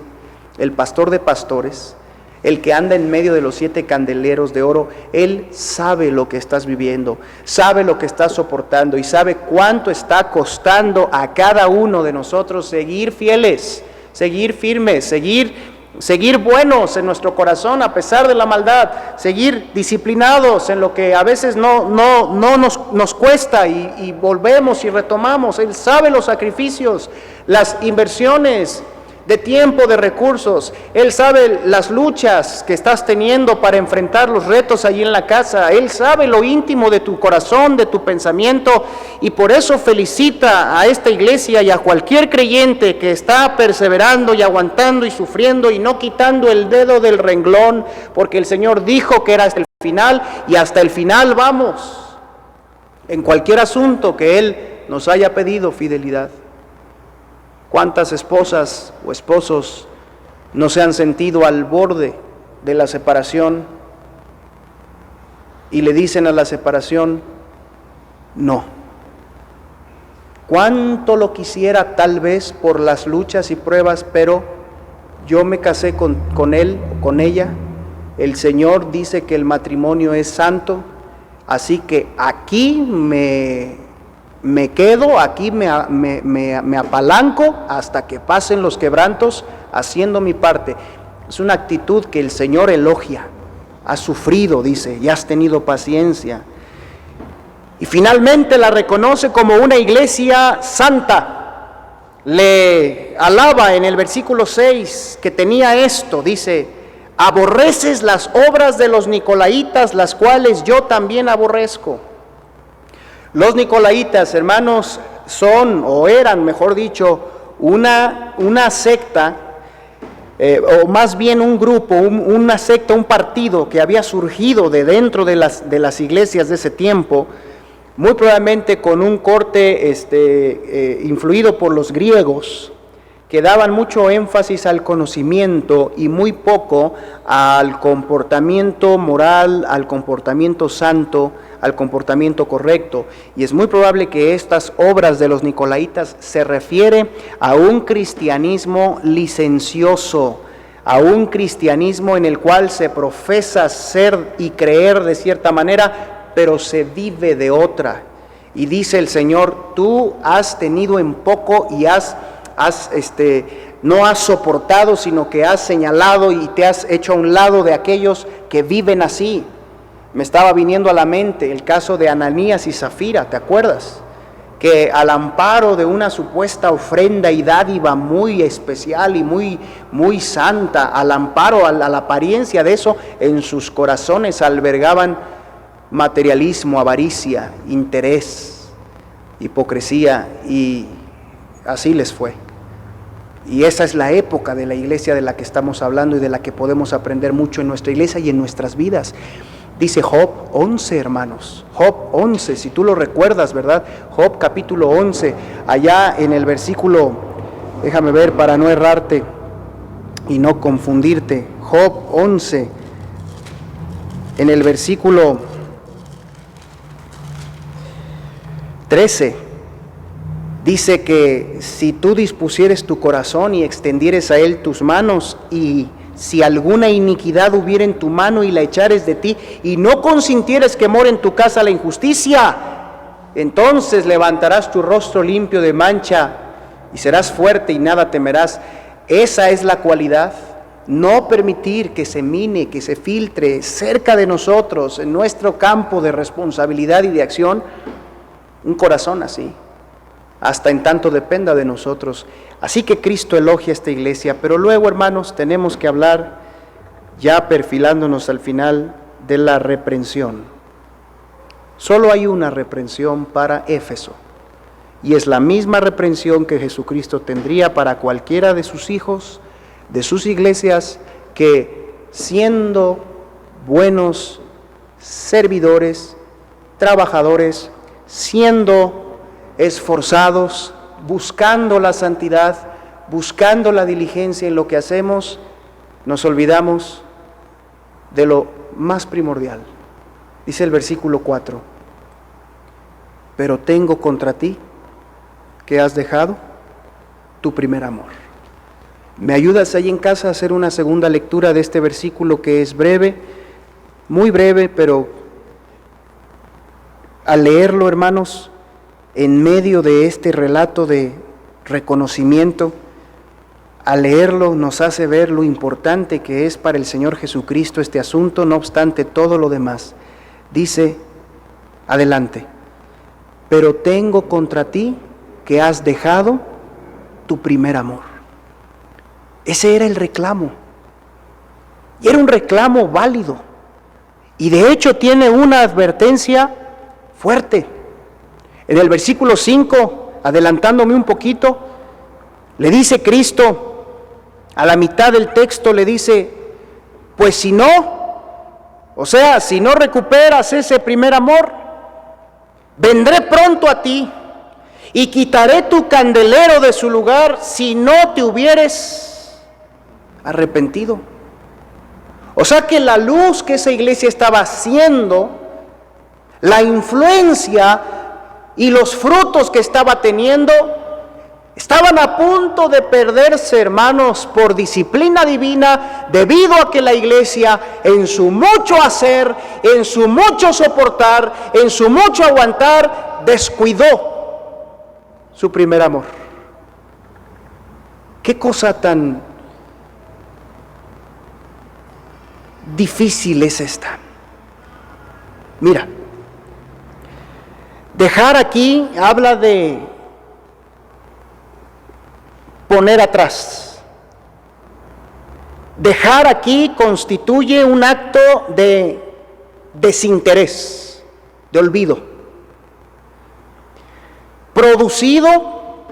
el pastor de pastores, el que anda en medio de los 7 candeleros de oro, Él sabe lo que estás viviendo, sabe lo que estás soportando y sabe cuánto está costando a cada uno de nosotros seguir fieles, seguir firmes, seguir buenos en nuestro corazón a pesar de la maldad, seguir disciplinados en lo que a veces no nos cuesta y volvemos y retomamos. Él sabe los sacrificios, las inversiones, de tiempo, de recursos. Él sabe las luchas que estás teniendo para enfrentar los retos allí en la casa. Él sabe lo íntimo de tu corazón, de tu pensamiento, y por eso felicita a esta iglesia y a cualquier creyente que está perseverando y aguantando y sufriendo y no quitando el dedo del renglón, porque el Señor dijo que era hasta el final, y hasta el final vamos, en cualquier asunto que Él nos haya pedido fidelidad. ¿Cuántas esposas o esposos no se han sentido al borde de la separación y le dicen a la separación, no? Cuánto lo quisiera tal vez por las luchas y pruebas, pero yo me casé con él o con ella. El Señor dice que el matrimonio es santo, así que aquí me quedo, aquí me apalanco hasta que pasen los quebrantos, haciendo mi parte. Es una actitud que el Señor elogia. Has sufrido, dice, y has tenido paciencia. Y finalmente la reconoce como una iglesia santa. Le alaba en el versículo 6 que tenía esto, dice: aborreces las obras de los nicolaítas, las cuales yo también aborrezco. Los nicolaítas, hermanos, son, o eran, mejor dicho, una secta, o más bien un grupo, una secta, un partido que había surgido de dentro de las iglesias de ese tiempo, muy probablemente con un corte influido por los griegos, que daban mucho énfasis al conocimiento y muy poco al comportamiento moral, al comportamiento santo, al comportamiento correcto. Y es muy probable que estas obras de los nicolaítas se refiere a un cristianismo licencioso, a un cristianismo en el cual se profesa ser y creer de cierta manera, pero se vive de otra. Y dice el Señor: tú has tenido en poco y no has soportado, sino que has señalado y te has hecho a un lado de aquellos que viven así. Me estaba viniendo a la mente el caso de Ananías y Zafira, ¿te acuerdas? Que al amparo de una supuesta ofrenda y dádiva muy especial y muy santa, al amparo, a la apariencia de eso, en sus corazones albergaban materialismo, avaricia, interés, hipocresía, y así les fue. Y esa es la época de la iglesia de la que estamos hablando y de la que podemos aprender mucho en nuestra iglesia y en nuestras vidas. Dice Job 11, hermanos, Job 11, si tú lo recuerdas, ¿verdad? Job capítulo 11, allá en el versículo, déjame ver para no errarte y no confundirte, Job 11, en el versículo 13, dice que si tú dispusieres tu corazón y extendieres a él tus manos, y si alguna iniquidad hubiera en tu mano y la echares de ti, y no consintieres que more en tu casa la injusticia, entonces levantarás tu rostro limpio de mancha y serás fuerte y nada temerás. Esa es la cualidad: no permitir que se mine, que se filtre cerca de nosotros, en nuestro campo de responsabilidad y de acción, un corazón así, hasta en tanto dependa de nosotros. Así que Cristo elogia esta iglesia, pero luego, hermanos, tenemos que hablar, ya perfilándonos al final, de la reprensión. Solo hay una reprensión para Éfeso, y es la misma reprensión que Jesucristo tendría para cualquiera de sus hijos, de sus iglesias, que siendo buenos servidores, trabajadores, siendo esforzados, buscando la santidad, buscando la diligencia en lo que hacemos, nos olvidamos de lo más primordial. Dice el versículo 4: pero tengo contra ti que has dejado tu primer amor. ¿Me ayudas ahí en casa a hacer una segunda lectura de este versículo, que es breve, muy breve, pero al leerlo, hermanos, en medio de este relato de reconocimiento, al leerlo nos hace ver lo importante que es para el Señor Jesucristo este asunto, no obstante todo lo demás. Dice, adelante: pero tengo contra ti que has dejado tu primer amor. Ese era el reclamo. Y era un reclamo válido. Y de hecho tiene una advertencia fuerte. En el versículo 5, adelantándome un poquito, le dice Cristo, a la mitad del texto le dice, pues si no, o sea, si no recuperas ese primer amor, vendré pronto a ti y quitaré tu candelero de su lugar si no te hubieres arrepentido. O sea que la luz que esa iglesia estaba haciendo, la influencia y los frutos que estaba teniendo, estaban a punto de perderse, hermanos, por disciplina divina, debido a que la iglesia, en su mucho hacer, en su mucho soportar, en su mucho aguantar, descuidó su primer amor. ¿Qué cosa tan difícil es esta? Mira, dejar aquí habla de poner atrás. Dejar aquí constituye un acto de desinterés, de olvido, producido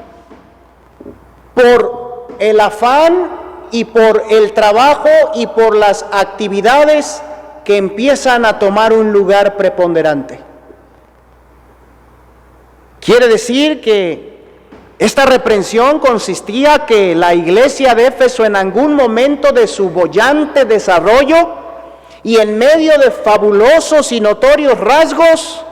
por el afán y por el trabajo y por las actividades que empiezan a tomar un lugar preponderante. Quiere decir que esta reprensión consistía que la iglesia de Éfeso, en algún momento de su boyante desarrollo y en medio de fabulosos y notorios rasgos,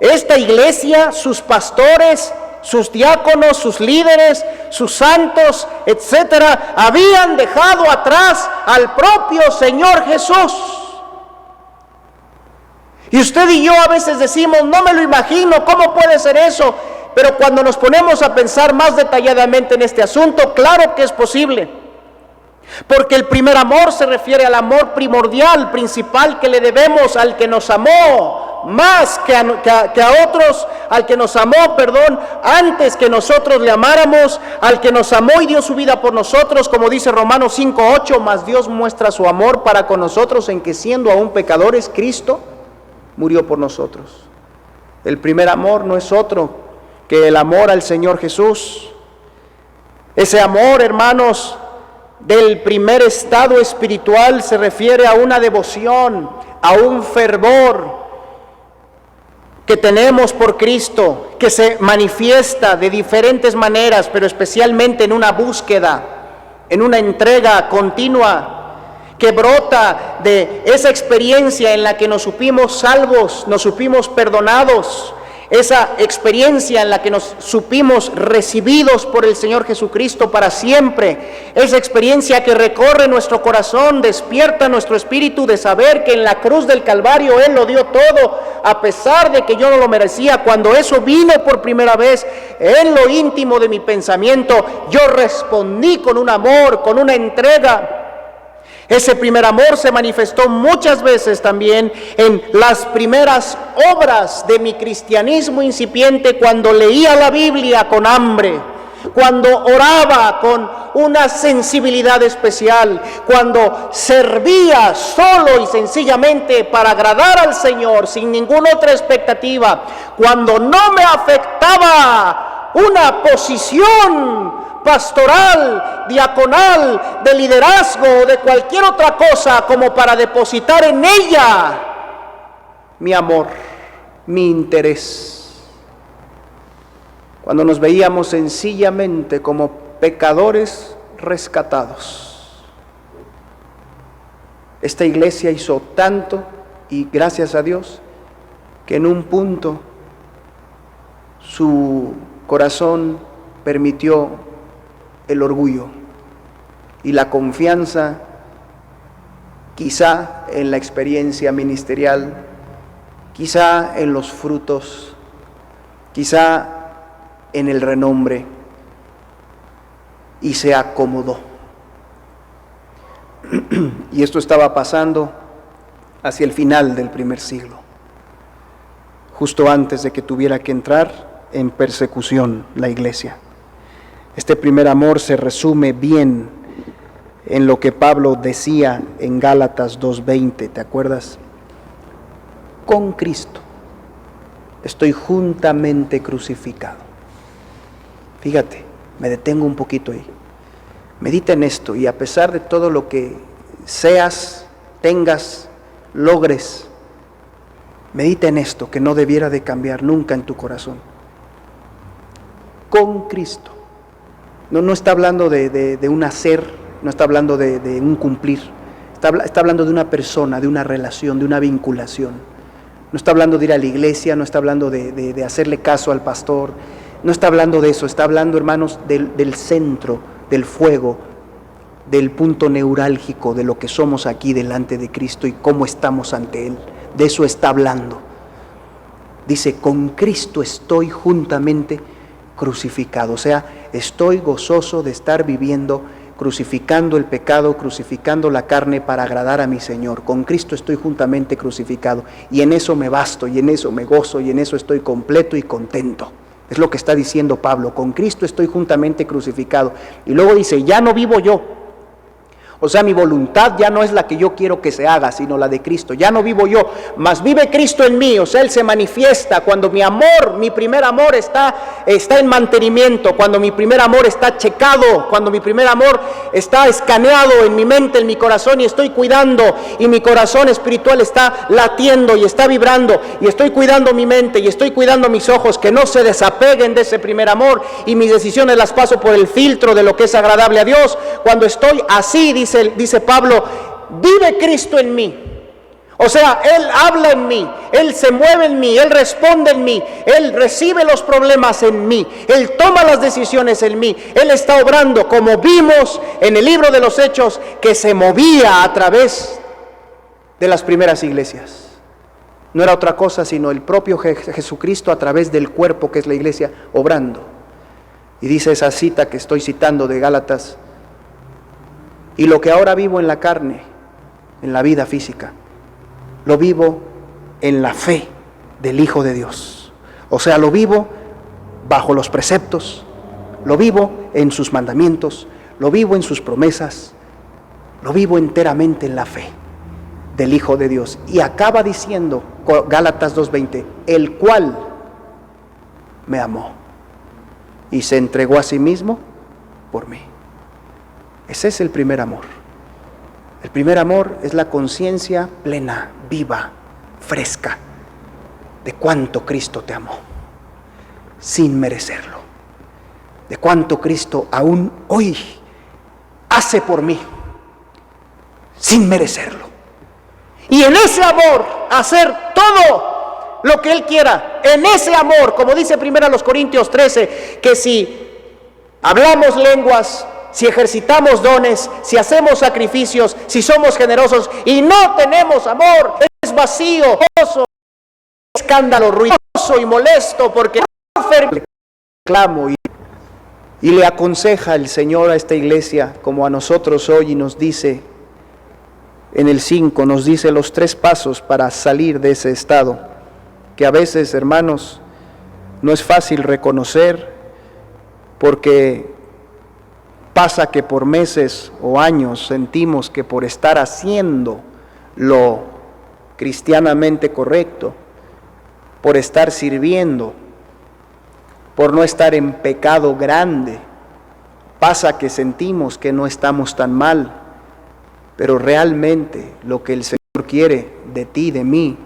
esta iglesia, sus pastores, sus diáconos, sus líderes, sus santos, etcétera, habían dejado atrás al propio Señor Jesús. Y usted y yo a veces decimos, no me lo imagino, ¿cómo puede ser eso? Pero cuando nos ponemos a pensar más detalladamente en este asunto, claro que es posible. Porque el primer amor se refiere al amor primordial, principal que le debemos al que nos amó, más que a otros, al que nos amó, antes que nosotros le amáramos, al que nos amó y dio su vida por nosotros, como dice Romanos 5:8, mas Dios muestra su amor para con nosotros en que siendo aún pecadores, Cristo murió por nosotros. El primer amor no es otro que el amor al Señor Jesús. Ese amor, hermanos, del primer estado espiritual se refiere a una devoción, a un fervor que tenemos por Cristo, que se manifiesta de diferentes maneras, pero especialmente en una búsqueda, en una entrega continua, que brota de esa experiencia en la que nos supimos salvos, nos supimos perdonados, esa experiencia en la que nos supimos recibidos por el Señor Jesucristo para siempre, esa experiencia que recorre nuestro corazón, despierta nuestro espíritu de saber que en la cruz del Calvario Él lo dio todo, a pesar de que yo no lo merecía. Cuando eso vino por primera vez en lo íntimo de mi pensamiento, yo respondí con un amor, con una entrega. Ese primer amor se manifestó muchas veces también en las primeras obras de mi cristianismo incipiente, cuando leía la Biblia con hambre, cuando oraba con una sensibilidad especial, cuando servía solo y sencillamente para agradar al Señor sin ninguna otra expectativa, cuando no me afectaba una posición pastoral, diaconal, de liderazgo o de cualquier otra cosa como para depositar en ella mi amor, mi interés. Cuando nos veíamos sencillamente como pecadores rescatados. Esta iglesia hizo tanto, y gracias a Dios, que en un punto su corazón permitió el orgullo y la confianza, quizá en la experiencia ministerial, quizá en los frutos, quizá en el renombre, y se acomodó. Y esto estaba pasando hacia el final del primer siglo, justo antes de que tuviera que entrar en persecución la iglesia. Este primer amor se resume bien en lo que Pablo decía en Gálatas 2:20, ¿te acuerdas? Con Cristo estoy juntamente crucificado. Fíjate, me detengo un poquito ahí. Medita en esto, y a pesar de todo lo que seas, tengas, logres, medita en esto, que no debiera de cambiar nunca en tu corazón. Con Cristo. No está hablando de un hacer, no está hablando de un cumplir. Está hablando de una persona, de una relación, de una vinculación. No está hablando de ir a la iglesia, no está hablando de hacerle caso al pastor. No está hablando de eso, está hablando, hermanos, del centro, del fuego, del punto neurálgico de lo que somos aquí delante de Cristo y cómo estamos ante Él. De eso está hablando. Dice, con Cristo estoy juntamente crucificado. O sea, estoy gozoso de estar viviendo, crucificando el pecado, crucificando la carne para agradar a mi Señor. Con Cristo estoy juntamente crucificado. Y en eso me basto, y en eso me gozo, y en eso estoy completo y contento. Es lo que está diciendo Pablo, con Cristo estoy juntamente crucificado. Y luego dice, ya no vivo yo. O sea, mi voluntad ya no es la que yo quiero que se haga, sino la de Cristo. Ya no vivo yo, mas vive Cristo en mí. O sea, Él se manifiesta cuando mi amor, mi primer amor está en mantenimiento, cuando mi primer amor está checado, cuando mi primer amor está escaneado en mi mente, en mi corazón, y estoy cuidando, y mi corazón espiritual está latiendo y está vibrando, y estoy cuidando mi mente, y estoy cuidando mis ojos, que no se desapeguen de ese primer amor, y mis decisiones las paso por el filtro de lo que es agradable a Dios. Cuando estoy así, dice Pablo, vive Cristo en mí. O sea, Él habla en mí, Él se mueve en mí, Él responde en mí, Él recibe los problemas en mí, Él toma las decisiones en mí, Él está obrando, como vimos en el libro de los Hechos, que se movía a través de las primeras iglesias. No era otra cosa sino el propio Jesucristo a través del cuerpo que es la iglesia, obrando. Y dice esa cita que estoy citando de Gálatas, y lo que ahora vivo en la carne, en la vida física, lo vivo en la fe del Hijo de Dios. O sea, lo vivo bajo los preceptos, lo vivo en sus mandamientos, lo vivo en sus promesas, lo vivo enteramente en la fe del Hijo de Dios. Y acaba diciendo Gálatas 2:20, el cual me amó y se entregó a sí mismo por mí. Ese es el primer amor. El primer amor es la conciencia plena, viva, fresca, de cuánto Cristo te amó, sin merecerlo. De cuánto Cristo aún hoy hace por mí, sin merecerlo. Y en ese amor, hacer todo lo que Él quiera. En ese amor, como dice 1 Corintios 13, que si hablamos lenguas, si ejercitamos dones, si hacemos sacrificios, si somos generosos y no tenemos amor, es vacío, escándalo, ruidoso y molesto, porque clamo y le aconseja el Señor a esta iglesia como a nosotros hoy, y nos dice en el 5, nos dice los 3 pasos para salir de ese estado, que a veces, hermanos, no es fácil reconocer, porque pasa que por meses o años sentimos que por estar haciendo lo cristianamente correcto, por estar sirviendo, por no estar en pecado grande, pasa que sentimos que no estamos tan mal, pero realmente lo que el Señor quiere de ti, de mí,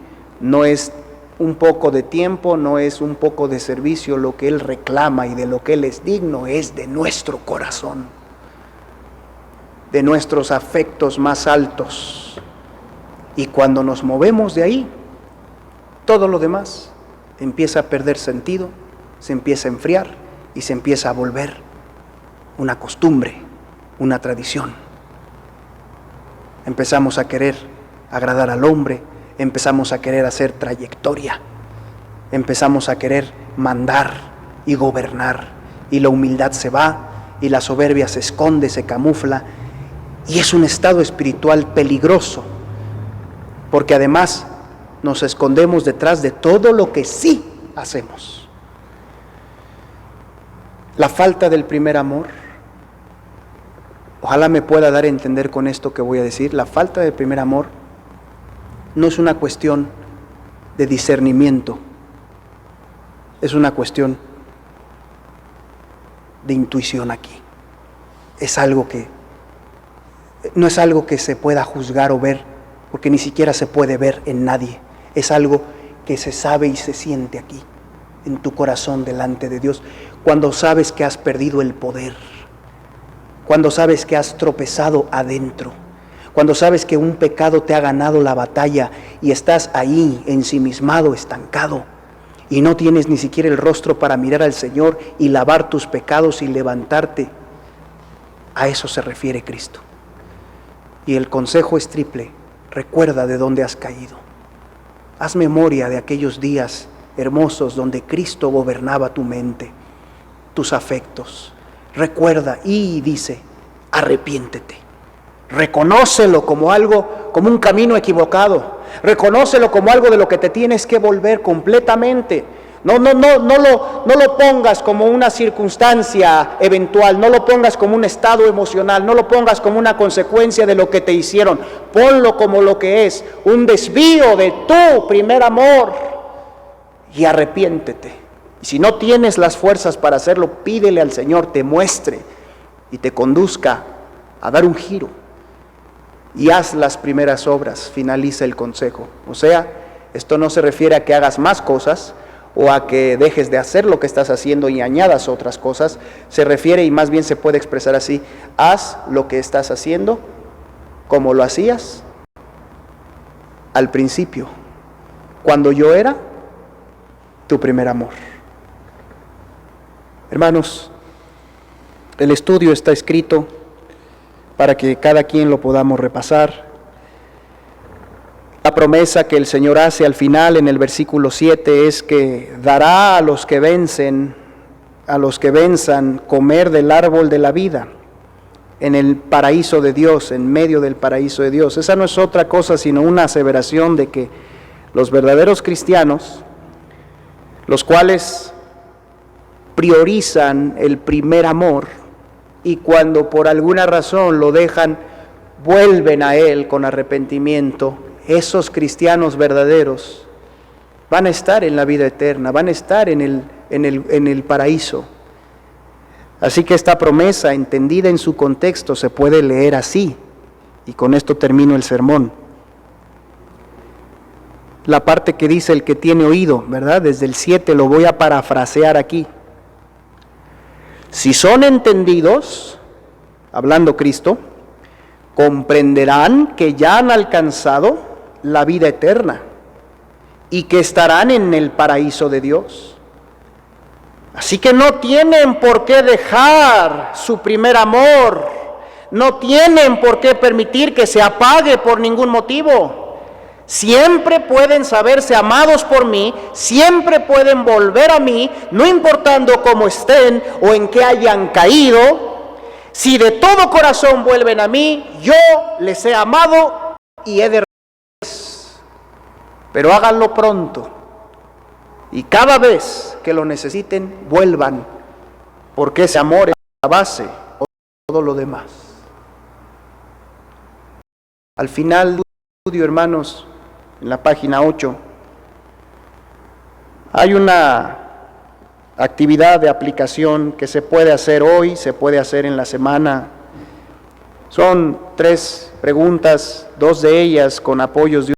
no es un poco de tiempo, no es un poco de servicio. Lo que Él reclama y de lo que Él es digno es de nuestro corazón, de nuestros afectos más altos. Y cuando nos movemos de ahí, todo lo demás empieza a perder sentido, se empieza a enfriar y se empieza a volver una costumbre, una tradición. Empezamos a querer agradar al hombre, empezamos a querer hacer trayectoria, empezamos a querer mandar y gobernar, y la humildad se va, y la soberbia se esconde, se camufla, y es un estado espiritual peligroso, porque además nos escondemos detrás de todo lo que sí hacemos. La falta del primer amor Ojalá me pueda dar a entender con esto que voy a decir. La falta de primer amor no es una cuestión de discernimiento, es una cuestión de intuición aquí. No es algo que se pueda juzgar o ver, porque ni siquiera se puede ver en nadie. Es algo que se sabe y se siente aquí, en tu corazón delante de Dios, cuando sabes que has perdido el poder, cuando sabes que has tropezado adentro, cuando sabes que un pecado te ha ganado la batalla y estás ahí ensimismado, estancado, y no tienes ni siquiera el rostro para mirar al Señor y lavar tus pecados y levantarte. A eso se refiere Cristo. Y el consejo es triple: recuerda de dónde has caído. Haz memoria de aquellos días hermosos donde Cristo gobernaba tu mente, tus afectos. Recuerda y dice, arrepiéntete. Reconócelo como algo, como un camino equivocado. Reconócelo como algo de lo que te tienes que volver completamente. No lo pongas como una circunstancia eventual, no lo pongas como un estado emocional, no lo pongas como una consecuencia de lo que te hicieron. Ponlo como lo que es, un desvío de tu primer amor, y arrepiéntete. Y si no tienes las fuerzas para hacerlo, pídele al Señor te muestre y te conduzca a dar un giro. Y haz las primeras obras, finaliza el consejo. O sea, esto no se refiere a que hagas más cosas o a que dejes de hacer lo que estás haciendo y añadas otras cosas. Se refiere, y más bien se puede expresar así: haz lo que estás haciendo como lo hacías al principio, cuando yo era tu primer amor. Hermanos, el estudio está escrito para que cada quien lo podamos repasar. La promesa que el Señor hace al final en el versículo 7 es que dará a los que venzan, comer del árbol de la vida en el paraíso de Dios, en medio del paraíso de Dios. Esa no es otra cosa sino una aseveración de que los verdaderos cristianos, los cuales priorizan el primer amor, y cuando por alguna razón lo dejan, vuelven a Él con arrepentimiento, esos cristianos verdaderos van a estar en la vida eterna, van a estar en el paraíso. Así que esta promesa, entendida en su contexto, se puede leer así, y con esto termino el sermón. La parte que dice el que tiene oído, ¿verdad? Desde el 7 lo voy a parafrasear aquí. Si son entendidos, hablando Cristo, comprenderán que ya han alcanzado la vida eterna y que estarán en el paraíso de Dios. Así que no tienen por qué dejar su primer amor, no tienen por qué permitir que se apague por ningún motivo. Siempre pueden saberse amados por mí, siempre pueden volver a mí, no importando cómo estén o en qué hayan caído. Si de todo corazón vuelven a mí, yo les he amado y he de regresarles. Pero háganlo pronto, y cada vez que lo necesiten, vuelvan, porque ese amor es la base de todo lo demás. Al final del estudio, hermanos, en la página 8, hay una actividad de aplicación que se puede hacer hoy, se puede hacer en la semana. Son 3 preguntas, 2 de ellas con apoyos de